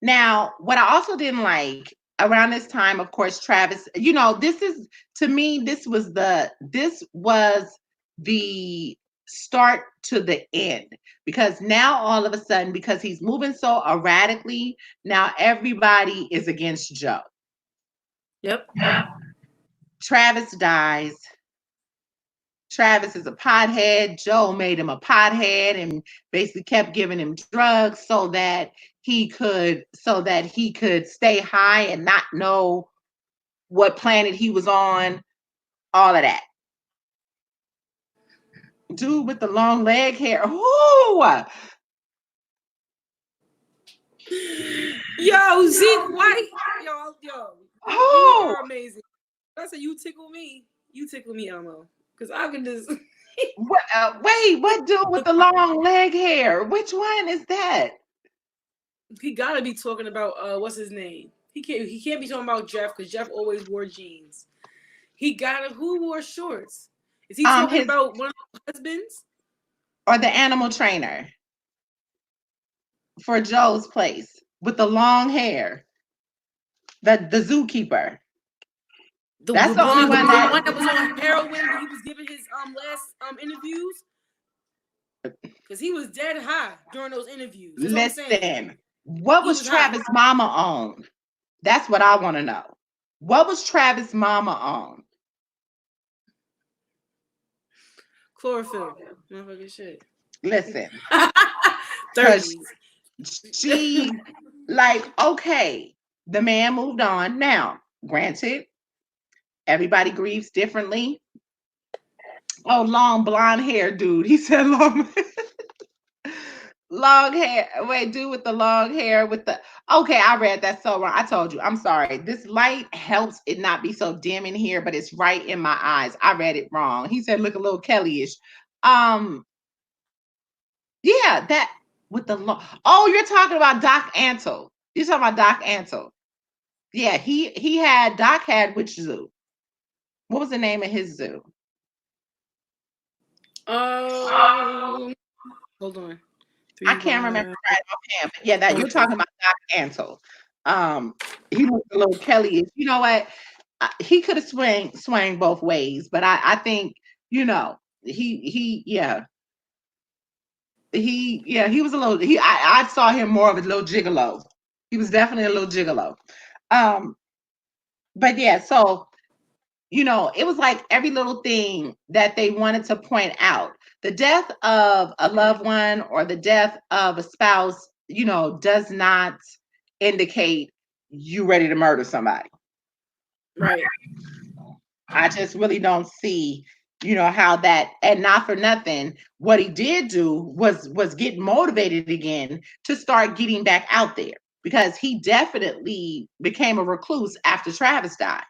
Now, what I also didn't like around this time, of course, Travis, this is, to me, this was the start to the end, because now all of a sudden, because he's moving so erratically, now everybody is against Joe. Yep. Travis dies. Travis is a pothead. Joe made him a pothead and basically kept giving him drugs so that he could stay high and not know what planet he was on. All of that. Dude with the long leg hair. Ooh. Yo, Zeke White. Yo. Oh. You are amazing. I said you tickle me. You tickle me, Elmo. Because I can just wait, what dude with the long leg hair? Which one is that? He gotta be talking about what's his name? He can't be talking about Jeff, because Jeff always wore jeans. Who wore shorts? Is he talking about one of the husbands? Or the animal trainer for Joe's place with the long hair? The zookeeper. That's the only one that was on heroin when he was giving his last interviews. Because he was dead high during those interviews. That's Listen, what was Travis' mama on? That's what I want to know. What was Travis' mama on? Chlorophyll. Motherfucking shit. Listen. 30s. She, like, okay, the man moved on. Now, granted, everybody grieves differently. Oh, long blonde hair dude. He said long hair. Wait, dude with the long hair with the. Okay, I read that so wrong. I told you. I'm sorry. This light helps it not be so dim in here, but it's right in my eyes. I read it wrong. He said look a little Kelly-ish. Yeah, that with the long. Oh, you're talking about Doc Antle. You're talking about Doc Antle. Yeah, Doc had which zoo? What was the name of his zoo? Hold on. I can't remember right offhand, but yeah, that you're talking about Doc Antle. He was a little Kelly. You know what? He could have swang both ways, but I think he was a little. I saw him more of a little gigolo. He was definitely a little gigolo. But yeah, so you know, it was like every little thing that they wanted to point out. The death of a loved one or the death of a spouse, you know, does not indicate you ready to murder somebody. Right. I just really don't see, you know, how that, and not for nothing, what he did do was get motivated again to start getting back out there, because he definitely became a recluse after Travis died.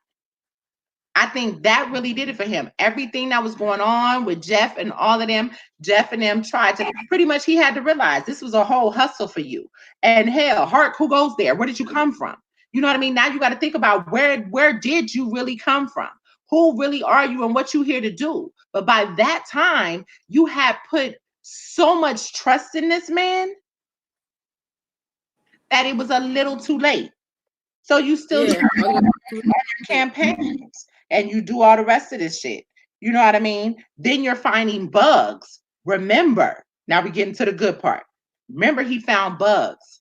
I think that really did it for him. Everything that was going on with Jeff and all of them, Jeff and them tried to, pretty much he had to realize this was a whole hustle for you. And hell, Hark, who goes there? Where did you come from? You know what I mean? Now you got to think about where did you really come from? Who really are you and what you here to do? But by that time, you had put so much trust in this man that it was a little too late. So you still Yeah. campaigns and you do all the rest of this shit. You know what I mean? Then you're finding bugs. Remember, now we get into the good part. Remember, he found bugs.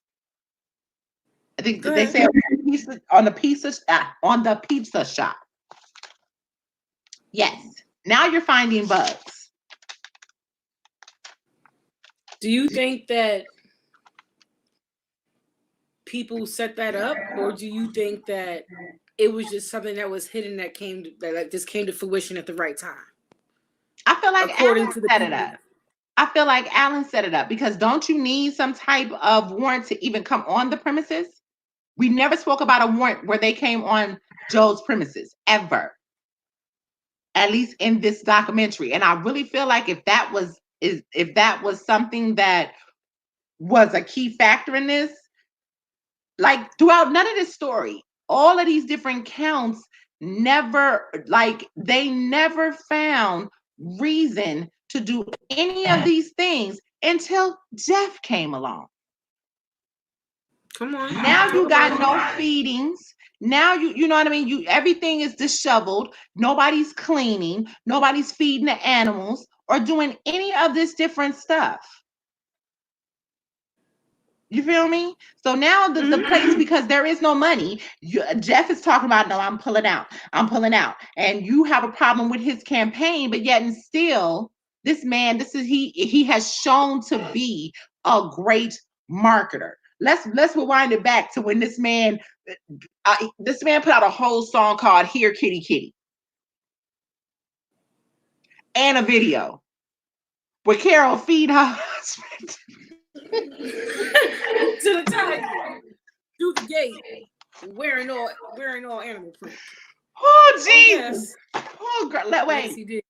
I think they say on the pizza shop. Yes. Now you're finding bugs. Do you think that people set that up, or do you think that it was just something that was hidden that just came to fruition at the right time? I feel like According Alan to the set it people. up. I feel like Alan set it up, because don't you need some type of warrant to even come on the premises? We never spoke about a warrant where they came on Joe's premises, ever. At least in this documentary. And I really feel like if that was something that was a key factor in this, like throughout none of this story, all of these different counts they never found reason to do any of these things until Jeff came along. Come on. Now you got no feedings. Now you know what I mean? Everything is disheveled. Nobody's cleaning, nobody's feeding the animals or doing any of this different stuff. You feel me? So now the place, because there is no money, Jeff is talking about, no, I'm pulling out. I'm pulling out. And you have a problem with his campaign, but yet and still, this man, he has shown to be a great marketer. Let's rewind it back to when this man put out a whole song called Here Kitty Kitty. And a video where Carole feed her husband to the tiger through the gate, wearing all animal print. Oh Jesus! Oh girl, wait. Yes, he did.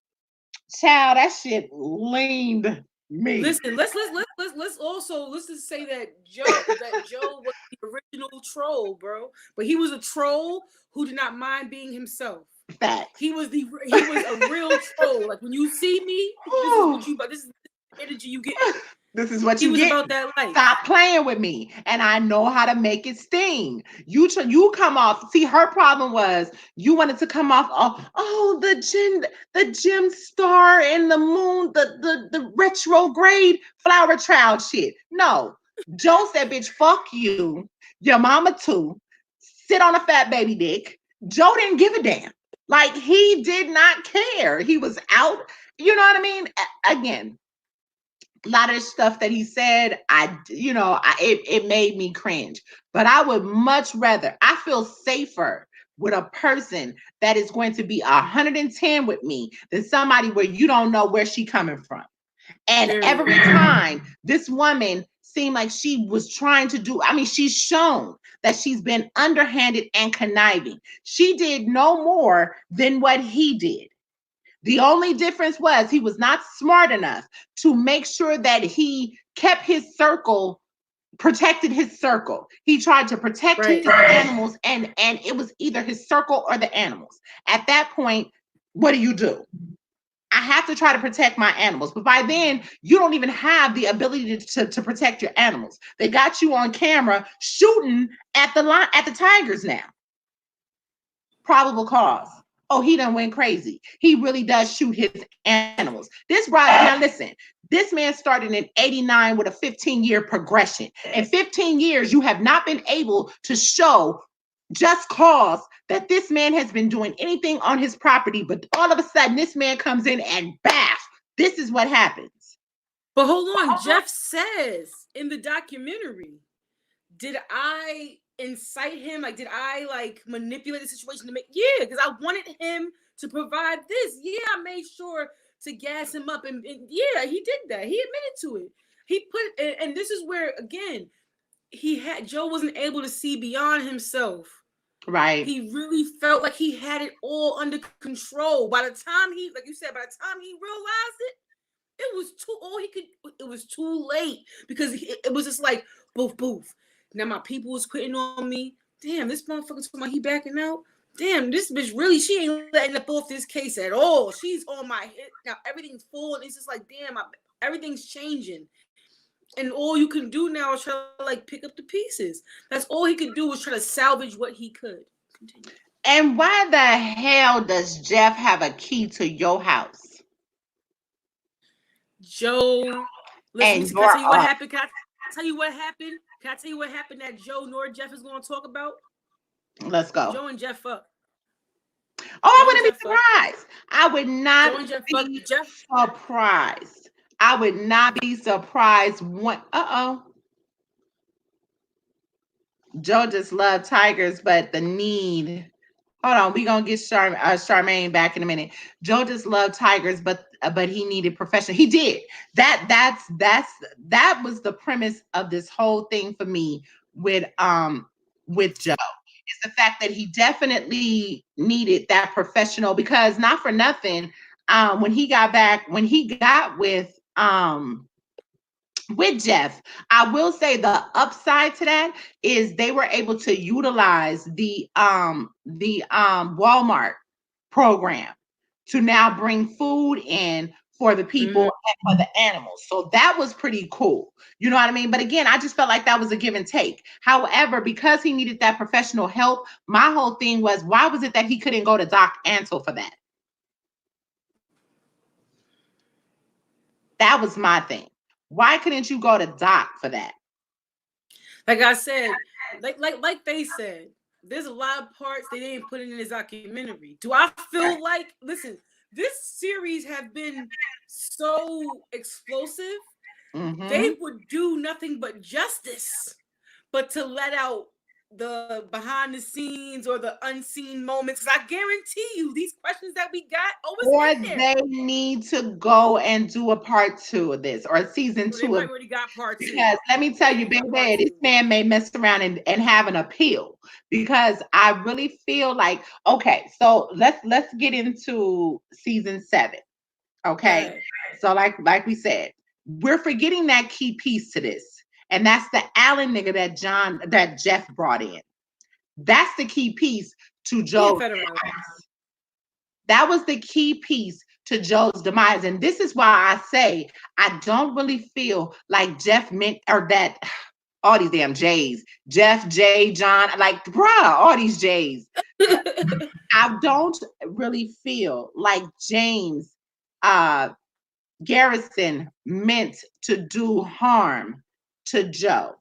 Child, that shit leaned me. Listen, let's just say that Joe was the original troll, bro. But he was a troll who did not mind being himself. Facts. He was a real troll. Like when you see me, this is the energy you get. This is what you get. About that life. Stop playing with me, and I know how to make it sting. You come off. See, her problem was you wanted to come off. Oh, the gym star and the moon, the retrograde flower child shit. No, Joe said, "Bitch, fuck you, your mama too. Sit on a fat baby dick." Joe didn't give a damn. Like he did not care. He was out. You know what I mean? Again. A lot of stuff that he said, it made me cringe. But I would much rather, I feel safer with a person that is going to be 110 with me than somebody where you don't know where she coming from. And every time this woman seemed like she was trying to do, she's shown that she's been underhanded and conniving. She did no more than what he did. The only difference was he was not smart enough to make sure that he kept his circle, protected his circle. He tried to protect his animals, and it was either his circle or the animals. At that point, what do? I have to try to protect my animals. But by then, you don't even have the ability to protect your animals. They got you on camera shooting at the tigers now. Probable cause. Oh, he done went crazy. He really does shoot his animals. Now listen, this man started in 89 with a 15-year progression. In 15 years, you have not been able to show just calls that this man has been doing anything on his property, but all of a sudden this man comes in and bash. This is what happens. But hold on, Jeff says in the documentary, did I incite him? Like, did I like manipulate the situation to make? Yeah, because I wanted him to provide this. Yeah, I made sure to gas him up, and yeah, he did that. He admitted to it. He put, and this is where again, Joe wasn't able to see beyond himself. Right. He really felt like he had it all under control. By the time he, like you said, by the time he realized it, it was too all he could. It was too late because it was just like boof boof. Now my people was quitting on me. Damn, this motherfucker told me he backing out. Damn, this bitch really, she ain't letting up off this case at all. She's on my hit. Now everything's full, and it's just like, damn, everything's changing. And all you can do now is try to like pick up the pieces. That's all he could do was try to salvage what he could. Continue. And why the hell does Jeff have a key to your house? Joe, listen, can I tell you what happened? Can I tell you what happened? Can I tell you what happened that Joe nor Jeff is going to talk about? Let's go. Joe and Jeff fuck. Oh, I wouldn't be surprised. I would not be surprised. I would not be surprised. Joe just loved tigers, but the need. Hold on, we gonna get Charmaine back in a minute. Joe just loved tigers, but he needed professional. He did that. That was the premise of this whole thing for me with Joe. It's the fact that he definitely needed that professional, because not for nothing, when he got with Jeff, I will say the upside to that is they were able to utilize the Walmart program to now bring food in for the people and for the animals. So that was pretty cool. You know what I mean? But again, I just felt like that was a give and take. However, because he needed that professional help, my whole thing was, why was it that he couldn't go to Doc Ansel for that? That was my thing. Why couldn't you go to Doc for that? Like I said, like they said, there's a lot of parts they didn't put in this documentary. Do I feel like, listen, this series have been so explosive, they would do nothing but justice, but to let out the behind the scenes or the unseen moments. I guarantee you these questions that we got, or they need to go and do a part 2 of this, or season 2 of, already got part 2. Because let me tell you, baby, this man may mess around and have an appeal, because I really feel like, okay, so let's get into season 7. Okay. So like we said, we're forgetting that key piece to this. And that's the Allen nigga that Jeff brought in. That's the key piece to Joe's demise. That was the key piece to Joe's demise. And this is why I say I don't really feel like Jeff meant, or that all these damn J's, Jeff, Jay, John, like, bruh, all these J's. I don't really feel like James Garrison meant to do harm to Joe.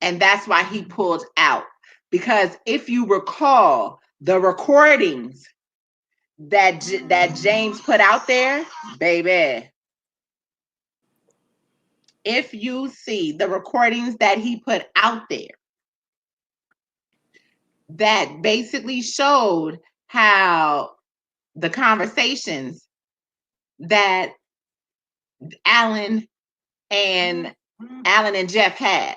And that's why he pulled out. Because if you recall the recordings that James put out there, baby, if you see the recordings that he put out there, that basically showed how the conversations that Alan and Jeff had,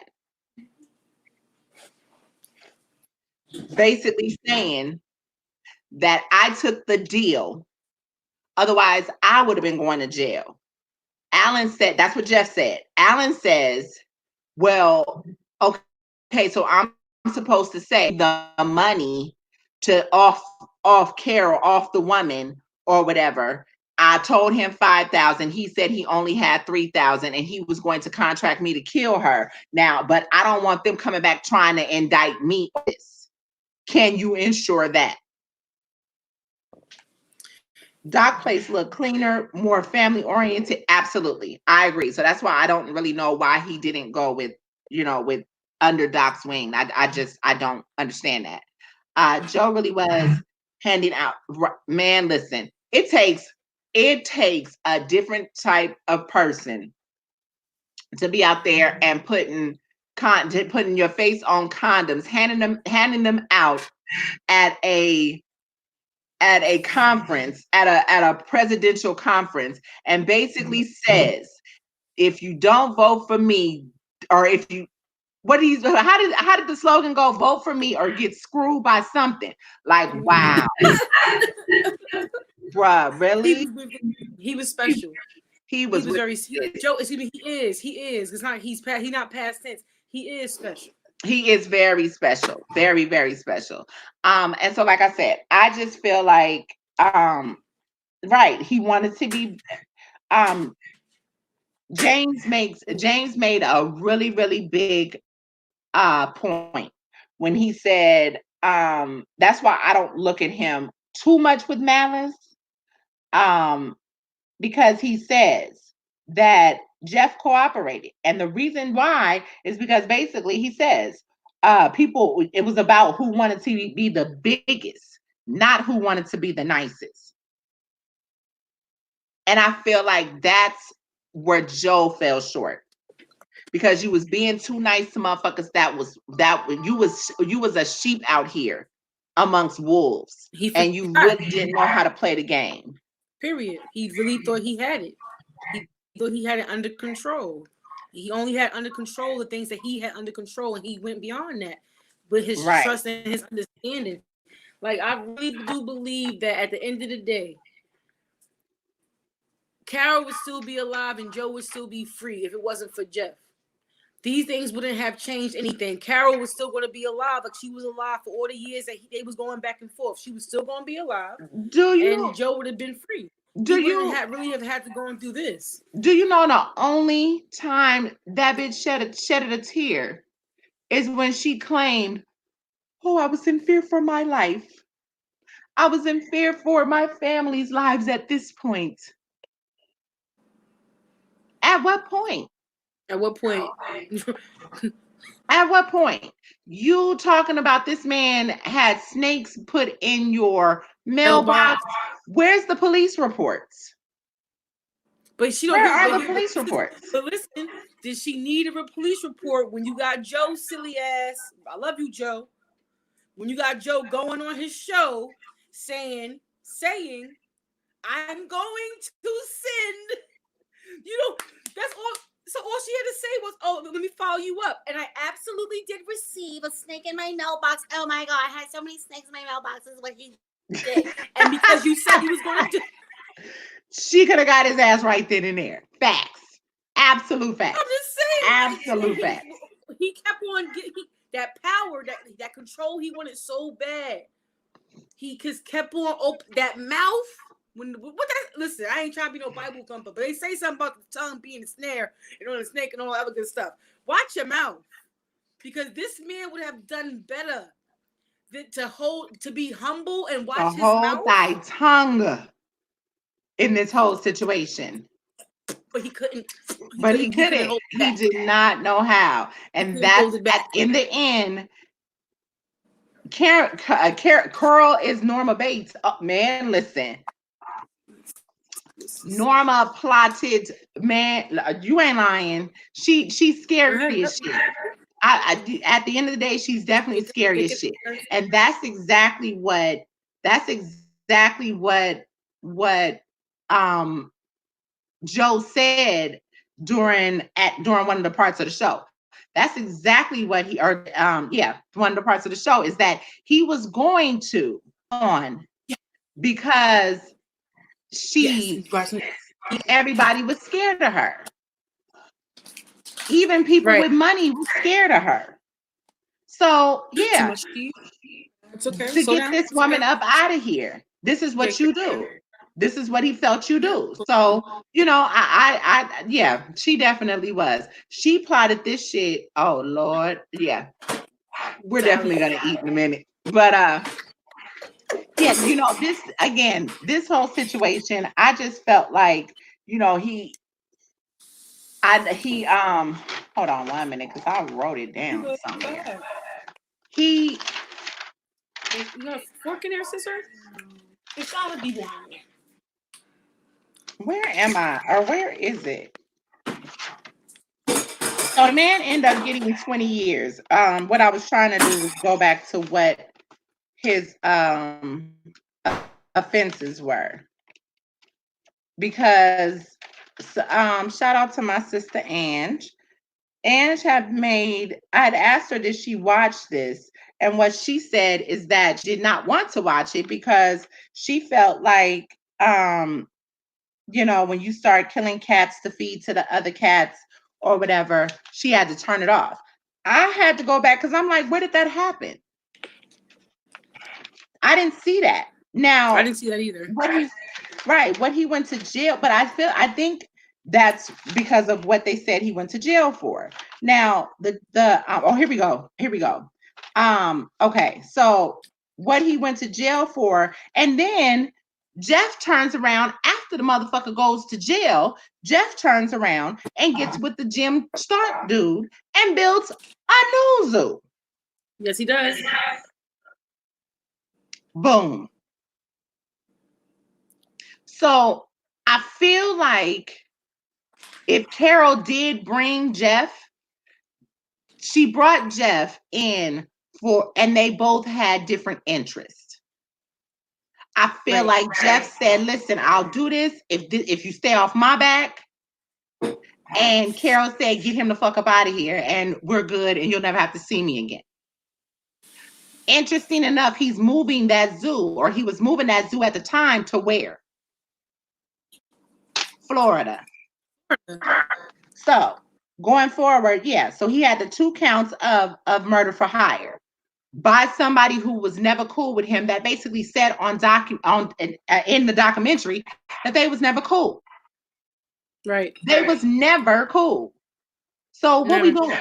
basically saying that I took the deal, otherwise I would have been going to jail. Alan said, that's what Jeff said. Alan says, well, okay, so I'm supposed to say the money to off Carole, off the woman or whatever. I told him 5,000. He said he only had 3,000 and he was going to contract me to kill her. Now, but I don't want them coming back trying to indict me. Can you ensure that? Doc place look cleaner, more family oriented. Absolutely. I agree. So that's why I don't really know why he didn't go with under Doc's wing. I don't understand that. Joe really was handing out. Man, listen, it takes a different type of person to be out there and putting your face on condoms, handing them out at a conference, at a presidential conference, and basically says, if you don't vote for me, or if you how did the slogan go? Vote for me or get screwed by something. Like, wow. Bruh, really? He was special. He was very Joe. Excuse me. He is. It's not. He's not past tense. He is special. He is very special. Very, very special. And so, like I said, I just feel like, right. He wanted to be, James made a really, really big point when he said, that's why I don't look at him too much with malice, because he says that Jeff cooperated, and the reason why is because basically he says, it was about who wanted to be the biggest, not who wanted to be the nicest. And I feel like that's where Joe fell short, because you was being too nice to motherfuckers. You was a sheep out here amongst wolves, and you really didn't know how to play the game. Period. He really thought he had it. He thought he had it under control. He only had under control the things that he had under control, and he went beyond that with his trust and his understanding. Like, I really do believe that at the end of the day, Carole would still be alive and Joe would still be free if it wasn't for Jeff. These things wouldn't have changed anything. Carole was still going to be alive, like she was alive for all the years that they was going back and forth. She was still going to be alive. And Joe would have been free. He wouldn't really have had to go through this. Do you know the only time that bitch shedded a tear is when she claimed, "Oh, I was in fear for my life. I was in fear for my family's lives at this point." At what point? At what point? At what point? You talking about this man had snakes put in your mailbox? Where's the police reports? But she don't. Where are the police reports? But listen, did she need a police report when you got Joe silly ass? I love you, Joe. When you got Joe going on his show saying, "I'm going to send," that's all. So all she had to say was, "Oh, let me follow you up." And I absolutely did receive a snake in my mailbox. Oh my God, I had so many snakes in my mailbox. This is what he did. And because you said he was going to do, she could have got his ass right then and there. Facts. Absolute facts. I'm just saying. Absolute facts. He kept on getting that power, that control he wanted so bad. He just kept on open that mouth. Listen, I ain't trying to be no Bible thumper, but they say something about the tongue being a snare and on the snake and all that other good stuff. Watch your mouth, because this man would have done better than to be humble and watch his mouth. Hold thy tongue in this whole situation. But he couldn't. He did not know how, and that's in the end. Carole is Norma Bates. Oh, man, listen. Norma plotted, man. You ain't lying. She's scary as shit. At the end of the day, she's definitely scary as shit. And that's exactly what Joe said during one of the parts of the show. That's exactly what one of the parts of the show is that he was going to on because everybody was scared of her. Even people with money were scared of her. So yeah, to get this woman up out of here, this is what you do. This is what he felt you do. So, she definitely was. She plotted this shit. Oh Lord. Yeah. We're definitely gonna eat in a minute. But this whole situation, I just felt like, Hold on 1 minute, because I wrote it down Go somewhere. ahead. He. You got a fork in there, sister? It's gotta be one in there. Where am I? Or where is it? So the man ended up getting 20 years. What I was trying to do was go back to what his offenses were. Because shout out to my sister Ange. Ange had made, I had asked her, did she watch this? And what she said is that she did not want to watch it because she felt like, you know, when you start killing cats to feed to the other cats or whatever, she had to turn it off. I had to go back because I'm like, where did that happen? I didn't see that. Now, I didn't see that either. What he went to jail, but I think that's because of what they said he went to jail for. Now, here we go. Okay, so what he went to jail for, and then Jeff turns around after the motherfucker goes to jail. Jeff turns around and gets with the Jim Stark dude and builds a new zoo. Yes, he does. Boom. So I feel like if Carole did bring Jeff, she brought Jeff in and they both had different interests. I feel like Jeff said, listen, I'll do this if you stay off my back. And Carole said, get him the fuck up out of here and we're good and you'll never have to see me again. Interesting enough, he's moving that zoo, or he was moving that zoo at the time to where? Florida. So going forward, yeah. So he had the 2 counts of murder for hire by somebody who was never cool with him. That basically said in the documentary that they was never cool. Right. They was never cool. So what we doing?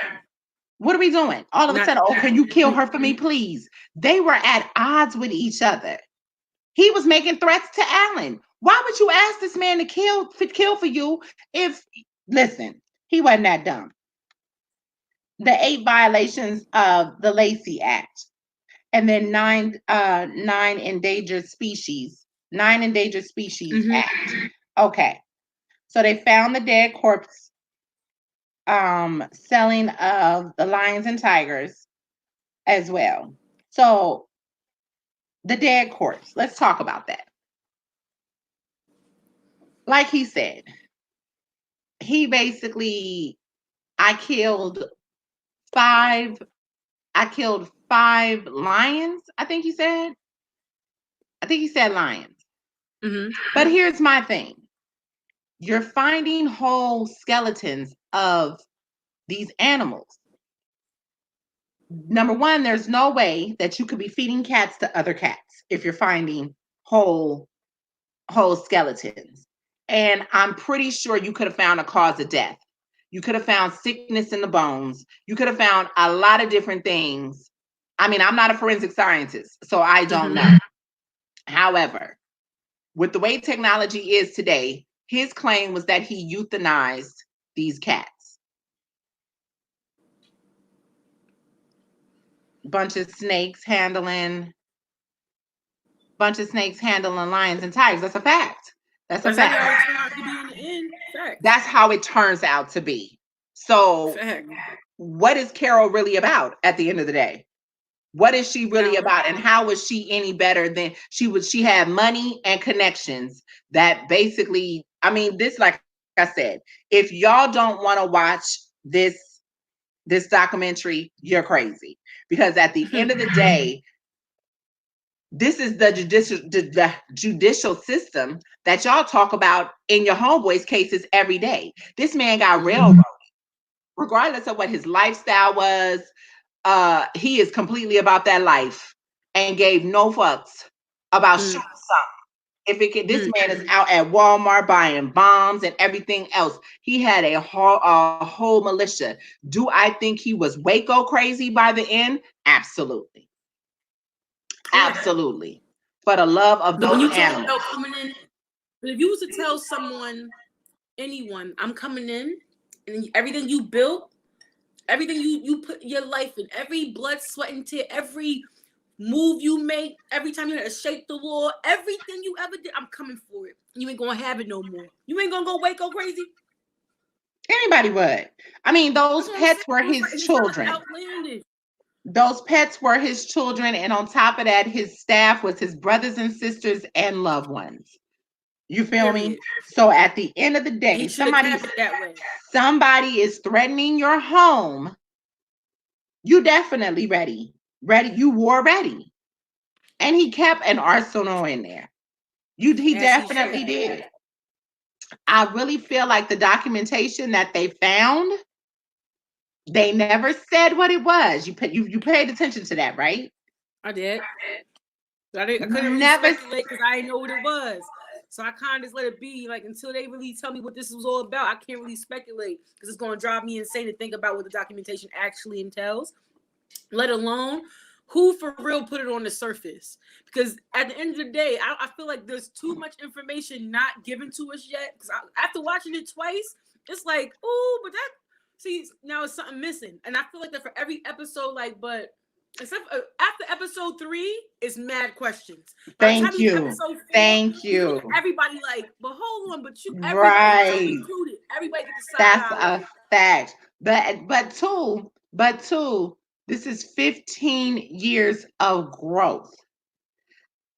What are we doing? All of a sudden, oh, can you kill her for me, please? They were at odds with each other. He was making threats to Alan. Why would you ask this man to kill for you if, listen, he wasn't that dumb. The 8 violations of the Lacey Act, and then 9 endangered species Act. Okay, so they found the dead corpse, selling of the lions and tigers as well. So the dead corpse, let's talk about that. Like he said, he basically, I killed 5 lions. I think he said lions. Mm-hmm. But here's my thing. You're finding whole skeletons of these animals. Number one, there's no way that you could be feeding cats to other cats if you're finding whole skeletons. And I'm pretty sure you could have found a cause of death. You could have found sickness in the bones. You could have found a lot of different things. I mean, I'm not a forensic scientist, so I don't know. However, with the way technology is today, his claim was that he euthanized these cats. Bunch of snakes handling lions and tigers. That's a fact. That's a fact. That's how it turns out to be. So what is Carole really about at the end of the day? What is she really about? And how was she any better than she had money and connections that basically, I mean, this, like I said, if y'all don't want to watch this documentary, you're crazy. Because at the end of the day, this is the judicial system that y'all talk about in your homeboys' cases every day. This man got railroaded, regardless of what his lifestyle was. He is completely about that life and gave no fucks about shooting something. If it can, this man is out at Walmart buying bombs and everything else. He had a whole militia. Do I think he was Waco crazy by the end? Absolutely. Absolutely. For the love of those animals. But if you was to tell anyone, I'm coming in, and everything you built, Everything you put your life in, every blood, sweat, and tear, every move you make, every time you had to shake the wall, everything you ever did, I'm coming for it. You ain't gonna have it no more. You ain't gonna go crazy. Anybody would. I mean, those pets were his children. Outlandish. Those pets were his children, and on top of that, his staff was his brothers and sisters and loved ones. You feel me? So at the end of the day, somebody is threatening your home. You definitely ready. You were ready. And he kept an arsenal in there. He definitely did. I really feel like the documentation that they found, they never said what it was. You paid attention to that, right? I did. I couldn't really speculate because I didn't know what it was. So I kind of just let it be, like, until they really tell me what this was all about. I can't really speculate because it's going to drive me insane to think about what the documentation actually entails, let alone who for real put it on the surface. Because at the end of the day, I feel like there's too much information not given to us yet. Because after watching it twice, it's like, oh, but now it's something missing. And I feel like that for every episode, like, but except after episode 3 is mad questions. Thank you. Thank you. Everybody like, but hold on, but you right. Included. Everybody gets to That's a fact. But two, this is 15 years of growth.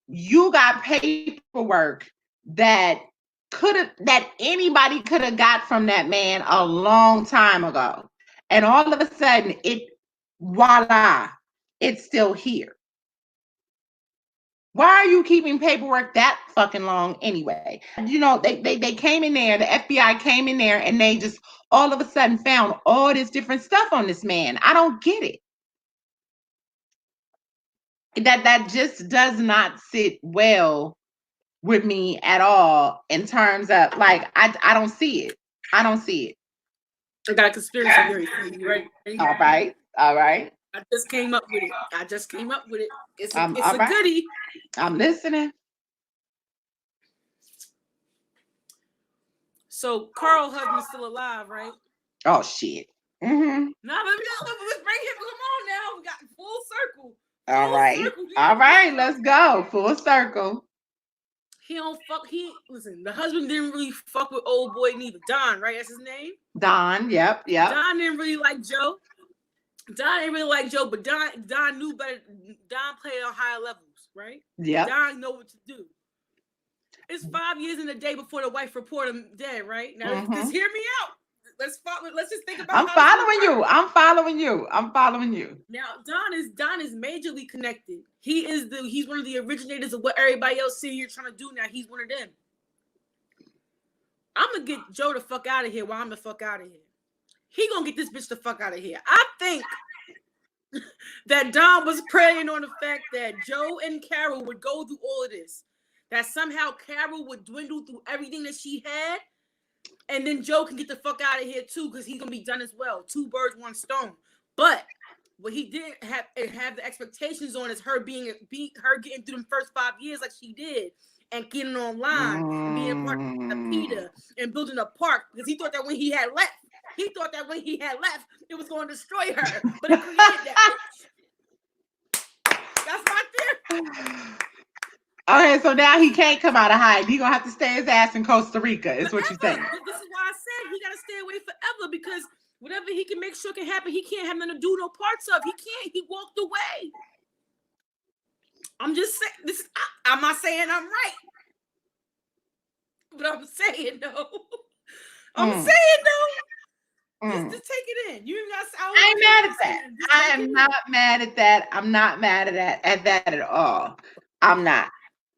You got paperwork that anybody could have got from that man a long time ago. And all of a sudden, voila, it's still here. Why are you keeping paperwork that fucking long anyway? You know, they came in there, the FBI came in there, and they just all of a sudden found all this different stuff on this man. I don't get it. That just does not sit well with me at all in terms of, like, I don't see it. I don't see it. I got a conspiracy theory for you, right? All right. I just came up with it. It's a goodie. I'm listening. So Carl's husband's still alive, right? Oh shit. Let's bring him. Come on now. We got full circle. All right. Let's go. Full circle. He don't fuck. Listen, the husband didn't really fuck with old boy neither. Don, right? That's his name? Don, yep. Don didn't really like Joe. But Don knew better. Don played on higher levels, right? Yeah. Don know what to do. It's 5 years and a day before the wife reported him dead, right? Now, just hear me out. Let's just think about. I'm following you. Now, Don is majorly connected. He's one of the originators of what everybody else sitting here trying to do now. He's one of them. I'm gonna get Joe the fuck out of here while I'm the fuck out of here. He gonna get this bitch the fuck out of here. I think that Don was preying on the fact that Joe and Carole would go through all of this. That somehow Carole would dwindle through everything that she had. And then Joe can get the fuck out of here too, because he's gonna be done as well. 2 birds, 1 stone. But what he didn't have the expectations on is her getting through them first 5 years like she did, and getting online, and being part of PETA, and building a park, because he thought that when he had left, it was going to destroy her. But it created that bitch. That's my theory. Okay, so now he can't come out of hiding. He's gonna have to stay his ass in Costa Rica, is what you're saying. This is why I said he gotta stay away forever, because whatever he can make sure can happen, he can't have nothing to do no parts of. He walked away. I'm just saying I'm not saying I'm right. But I'm saying no. Just take it in. You even got. I ain't mad at that. I am not mad at that. I'm not mad at that at all. I'm not.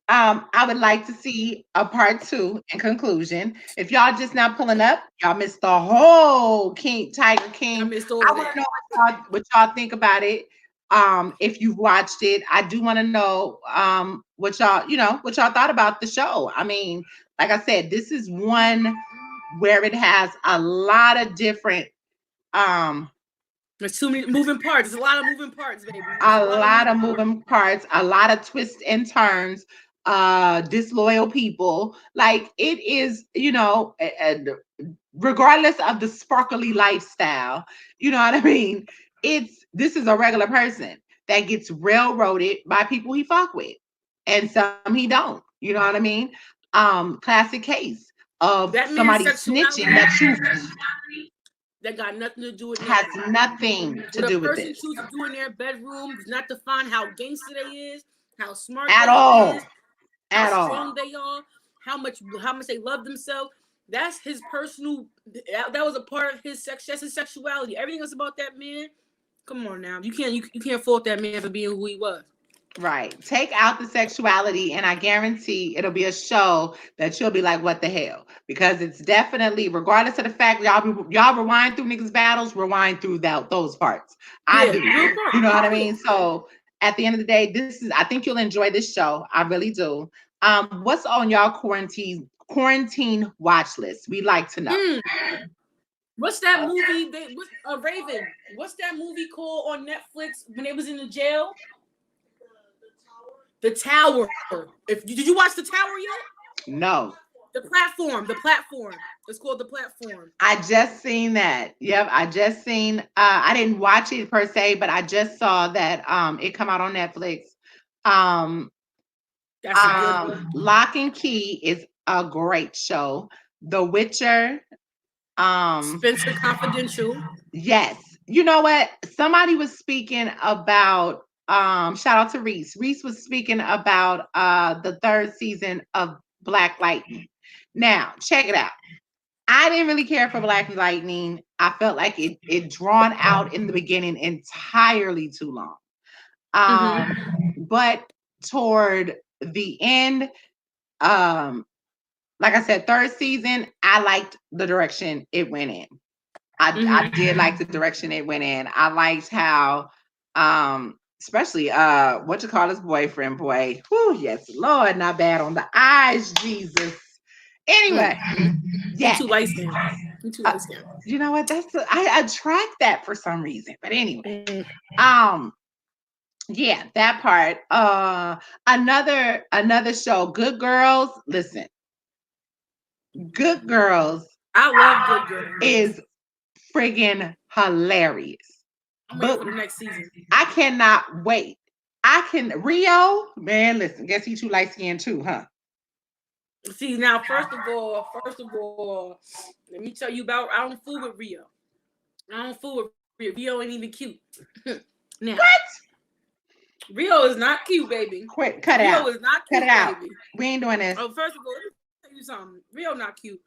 I would like to see a part 2 in conclusion. If y'all just now pulling up, y'all missed the whole Tiger King. I want to know what y'all think about it. If you've watched it, I do want to know what y'all thought about the show. I mean, like I said, this is one where it has a lot of different there's too many moving parts. There's a lot of moving parts, baby. A lot of moving parts, a lot of twists and turns. disloyal people. Like it is, and regardless of the sparkly lifestyle, you know what I mean? This is a regular person that gets railroaded by people he fuck with. And some he don't. You know what I mean? Classic case of That man's somebody sexuality snitching that you that got nothing to do with has nothing. nothing to What a do with person this chooses to do in their bedroom does not define how gangster they is, how smart at they all. is, how At all. strong they are, how much they love themselves. That's his personal. That was a part of his sex. That's his sexuality. Everything else about that man. Come on now, you can't fault that man for being who he was. Right. Take out the sexuality, and I guarantee it'll be a show that you'll be like, "What the hell?" Because it's definitely, regardless of the fact y'all rewind through niggas' battles, rewind through those parts. I Yeah, do. real part. You know what I mean? So at the end of the day, I think you'll enjoy this show. I really do. What's on y'all quarantine watch list? We like to know. What's that movie? Raven. What's that movie called on Netflix when they was in the jail? The Tower. Did you watch The Tower yet? No. The Platform. The Platform. It's called The Platform. I just seen that. Yep, I just seen. I didn't watch it per se, but I just saw that it come out on Netflix. Um, That's a good one. Lock and Key is a great show. The Witcher. Spencer Confidential. Yes. You know what? Somebody was speaking about. Shout out to Reese. Reese was speaking about the third season of Black Lightning. Now, check it out. I didn't really care for Black Lightning. I felt like it drawn out in the beginning entirely too long. But toward the end, like I said, third season, I liked the direction it went in. I did like the direction it went in. I liked how, especially what you call his boyfriend, boy. Whew, yes, Lord, not bad on the eyes, Jesus. Anyway, yeah. Too light skinned. You know what? I attract that for some reason. But anyway, yeah, that part. Another show, Good Girls. Listen, Good Girls. I love Good Girls. Is friggin' hilarious. I'm waiting for the next season. I cannot wait. Rio, man, listen, guess he too light skinned too, huh? See, now, first of all, let me tell you about, I don't fool with Rio. Rio ain't even cute. Now, what? Rio is not cute, baby. Quick, cut it out. Rio is not cute, cut it out. Baby. We ain't doing this. Oh, first of all, let me tell you something. Rio not cute.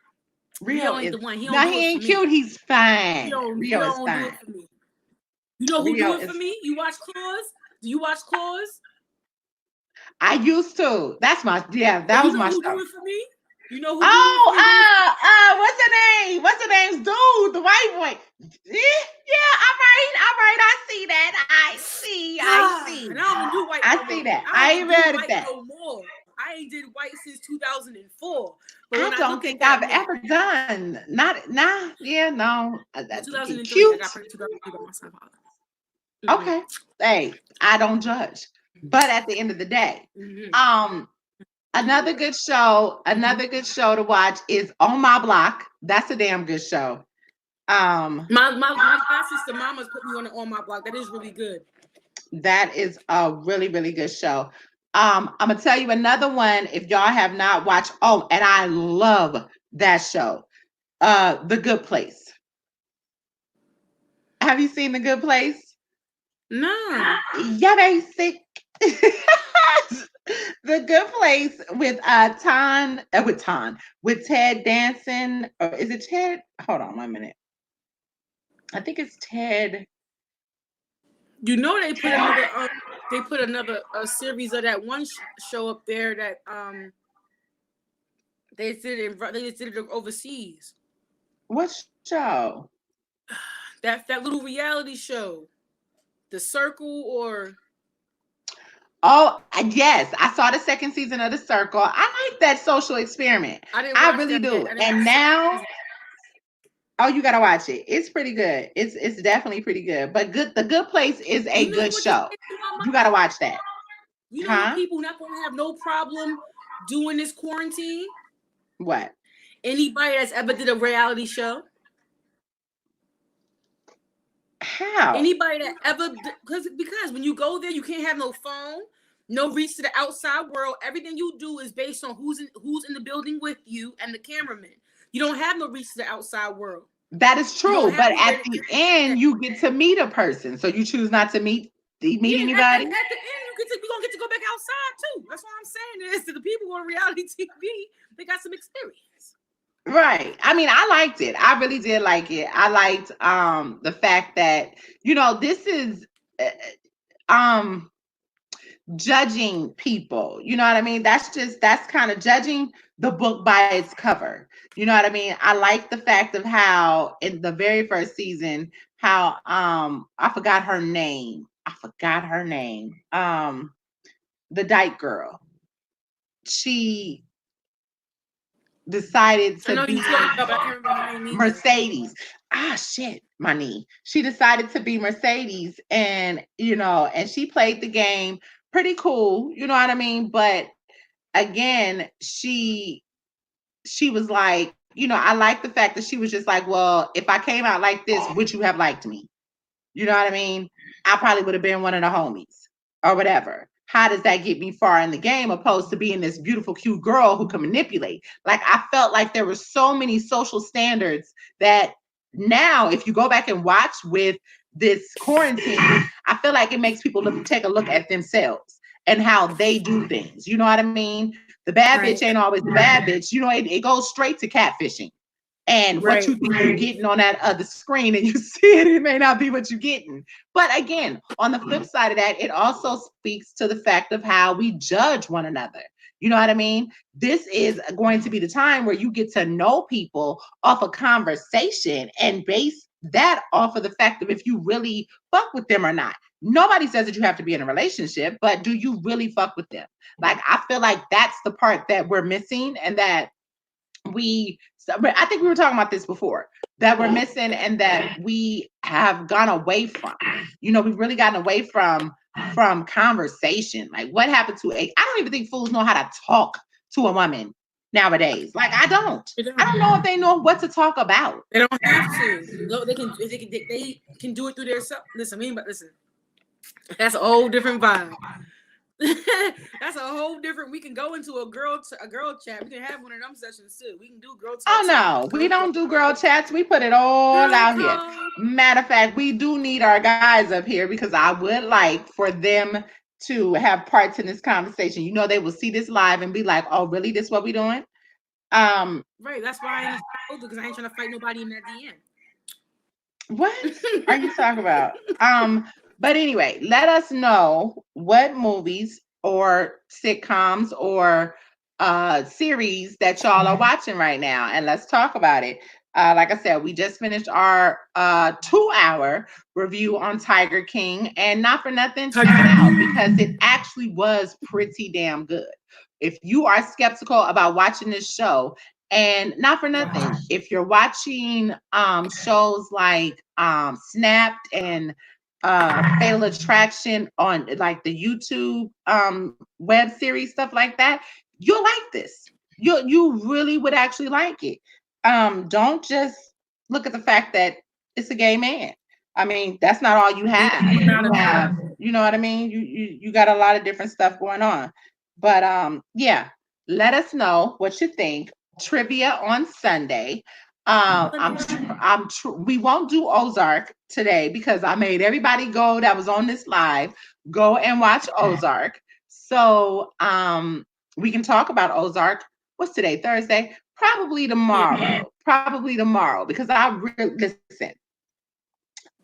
Rio ain't the one. He ain't cute. He's fine. Rio is fine. Do it for me. You know who do it for me? You watch Claws? Do you watch Claws? I used to. That was my show. show. Do it for me? You know who? What's the name? What's the name's dude? The white boy. Yeah, all right. I see that. I see. And I don't even do white. I see that. I ain't read it that. No more. I ain't did white since 2004. But I don't think I've ever done. Yeah, no. 2003. Cute. I got pregnant 2003 by my son. Okay. Hey, I don't judge. But at the end of the day, another good show to watch is On My Block. That's a damn good show. My sister Mama's put me on My Block. That is really good. That is a really, really good show. I'm gonna tell you another one if y'all have not watched. Oh, and I love that show. The Good Place. Have you seen The Good Place? No. Yeah, basic. The Good Place with Ted Danson, or is it Ted? Hold on 1 minute. I think it's Ted. You know they put another series of that one show up there that they did it overseas. What show? That little reality show, The Circle, or. Oh, yes. I saw the second season of The Circle. I like that social experiment. I really do. And now, you got to watch it. It's pretty good. It's definitely pretty good. But The Good Place is a good show. You got to watch that. You know what people not gonna have no problem doing this quarantine? What? Anybody that's ever did a reality show? How? Anybody that ever, because when you go there, you can't have no phone, no reach to the outside world. Everything you do is based on who's in the building with you and the cameraman. You don't have no reach to the outside world. That is true, but at the end, you get to meet a person. So you choose not to meet anybody. At the end, we're gonna get to go back outside too. That's what I'm saying. Is to the people on reality TV, they got some experience. Right. I mean, I liked it. I really did like it. I liked the fact that, you know, this is judging people. You know what I mean? That's kind of judging the book by its cover. You know what I mean? I like the fact of how in the very first season, how I forgot her name. The dyke girl. She decided to be Mercedes. My knee. She decided to be Mercedes, and you know, and she played the game pretty cool, you know what I mean? But again, she was like, you know, I like the fact that she was just like, well, if I came out like this, would you have liked me? You know what I mean? I probably would have been one of the homies or whatever. How does that get me far in the game opposed to being this beautiful, cute girl who can manipulate? Like, I felt like there were so many social standards that now, if you go back and watch with this quarantine, I feel like it makes people take a look at themselves and how they do things. You know what I mean? The bad bitch ain't always the bad bitch. You know, it goes straight to catfishing. And what you think you're getting on that other screen and you see it, it may not be what you're getting. But again, on the flip side of that, it also speaks to the fact of how we judge one another. You know what I mean? This is going to be the time where you get to know people off a conversation and base that off of the fact of if you really fuck with them or not. Nobody says that you have to be in a relationship, but do you really fuck with them? Like, I feel like that's the part that we're missing, and that I think we were talking about this before, that we're missing and that we have gone away from. You know, we've really gotten away from conversation. Like, what happened to I don't even think fools know how to talk to a woman nowadays. Like, I don't know if they know what to talk about. They don't have to. No, they can do it through their self. Listen, that's a whole different vibe. That's a whole different. We can go into a girl chat. We can have one of them sessions too. We can do girl chats. Oh no, we don't do girl chats. We put it all out here. Matter of fact, we do need our guys up here because I would like for them to have parts in this conversation. You know, they will see this live and be like, "Oh, really? This what we doing?" Right. That's why I ain't because I ain't trying to fight nobody in that DM. What are you talking about? But anyway, let us know what movies or sitcoms or series that y'all are watching right now, and let's talk about it. Like I said, we just finished our 2-hour review on Tiger King, and not for nothing, check it out because it actually was pretty damn good. If you are skeptical about watching this show, and not for nothing, if you're watching shows like Snapped and Fatal Attraction on like the YouTube web series, stuff like that, you'll like this. You really would actually like it. Don't just look at the fact that it's a gay man. I mean, that's not all you have. You know what I mean? You got a lot of different stuff going on. But yeah, let us know what you think. Trivia on Sunday. We won't do Ozark today because I made everybody go that was on this live go and watch Ozark. So we can talk about Ozark. What's today? Thursday? Probably tomorrow. Because listen.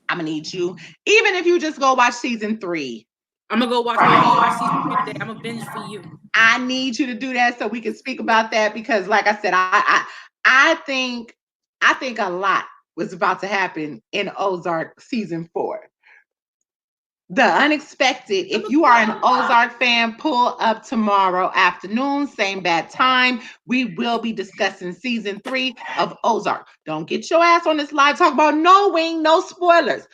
I'm gonna need you, even if you just go watch season 3. I'm gonna go watch season 3 today. I'm gonna binge for you. I need you to do that so we can speak about that because, like I said, I think a lot was about to happen in Ozark season 4. The unexpected. If you are an Ozark fan, pull up tomorrow afternoon, same bad time. We will be discussing season 3 of Ozark. Don't get your ass on this live talk about no wing, no spoilers.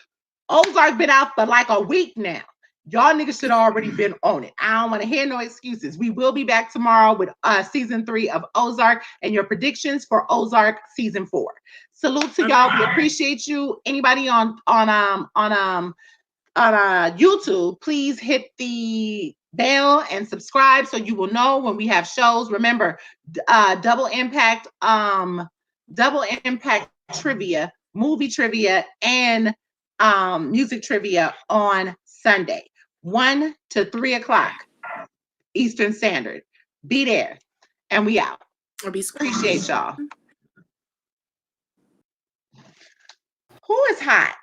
Ozark been out for like a week now. Y'all niggas should have already been on it. I don't want to hear no excuses. We will be back tomorrow with season 3 of Ozark and your predictions for Ozark season 4. Salute to y'all. We appreciate you. Anybody on YouTube, please hit the bell and subscribe so you will know when we have shows. Remember, double impact trivia, movie trivia, and music trivia on Sunday, 1 to 3 o'clock Eastern Standard. Be there, and we out. Appreciate y'all. Who is hot?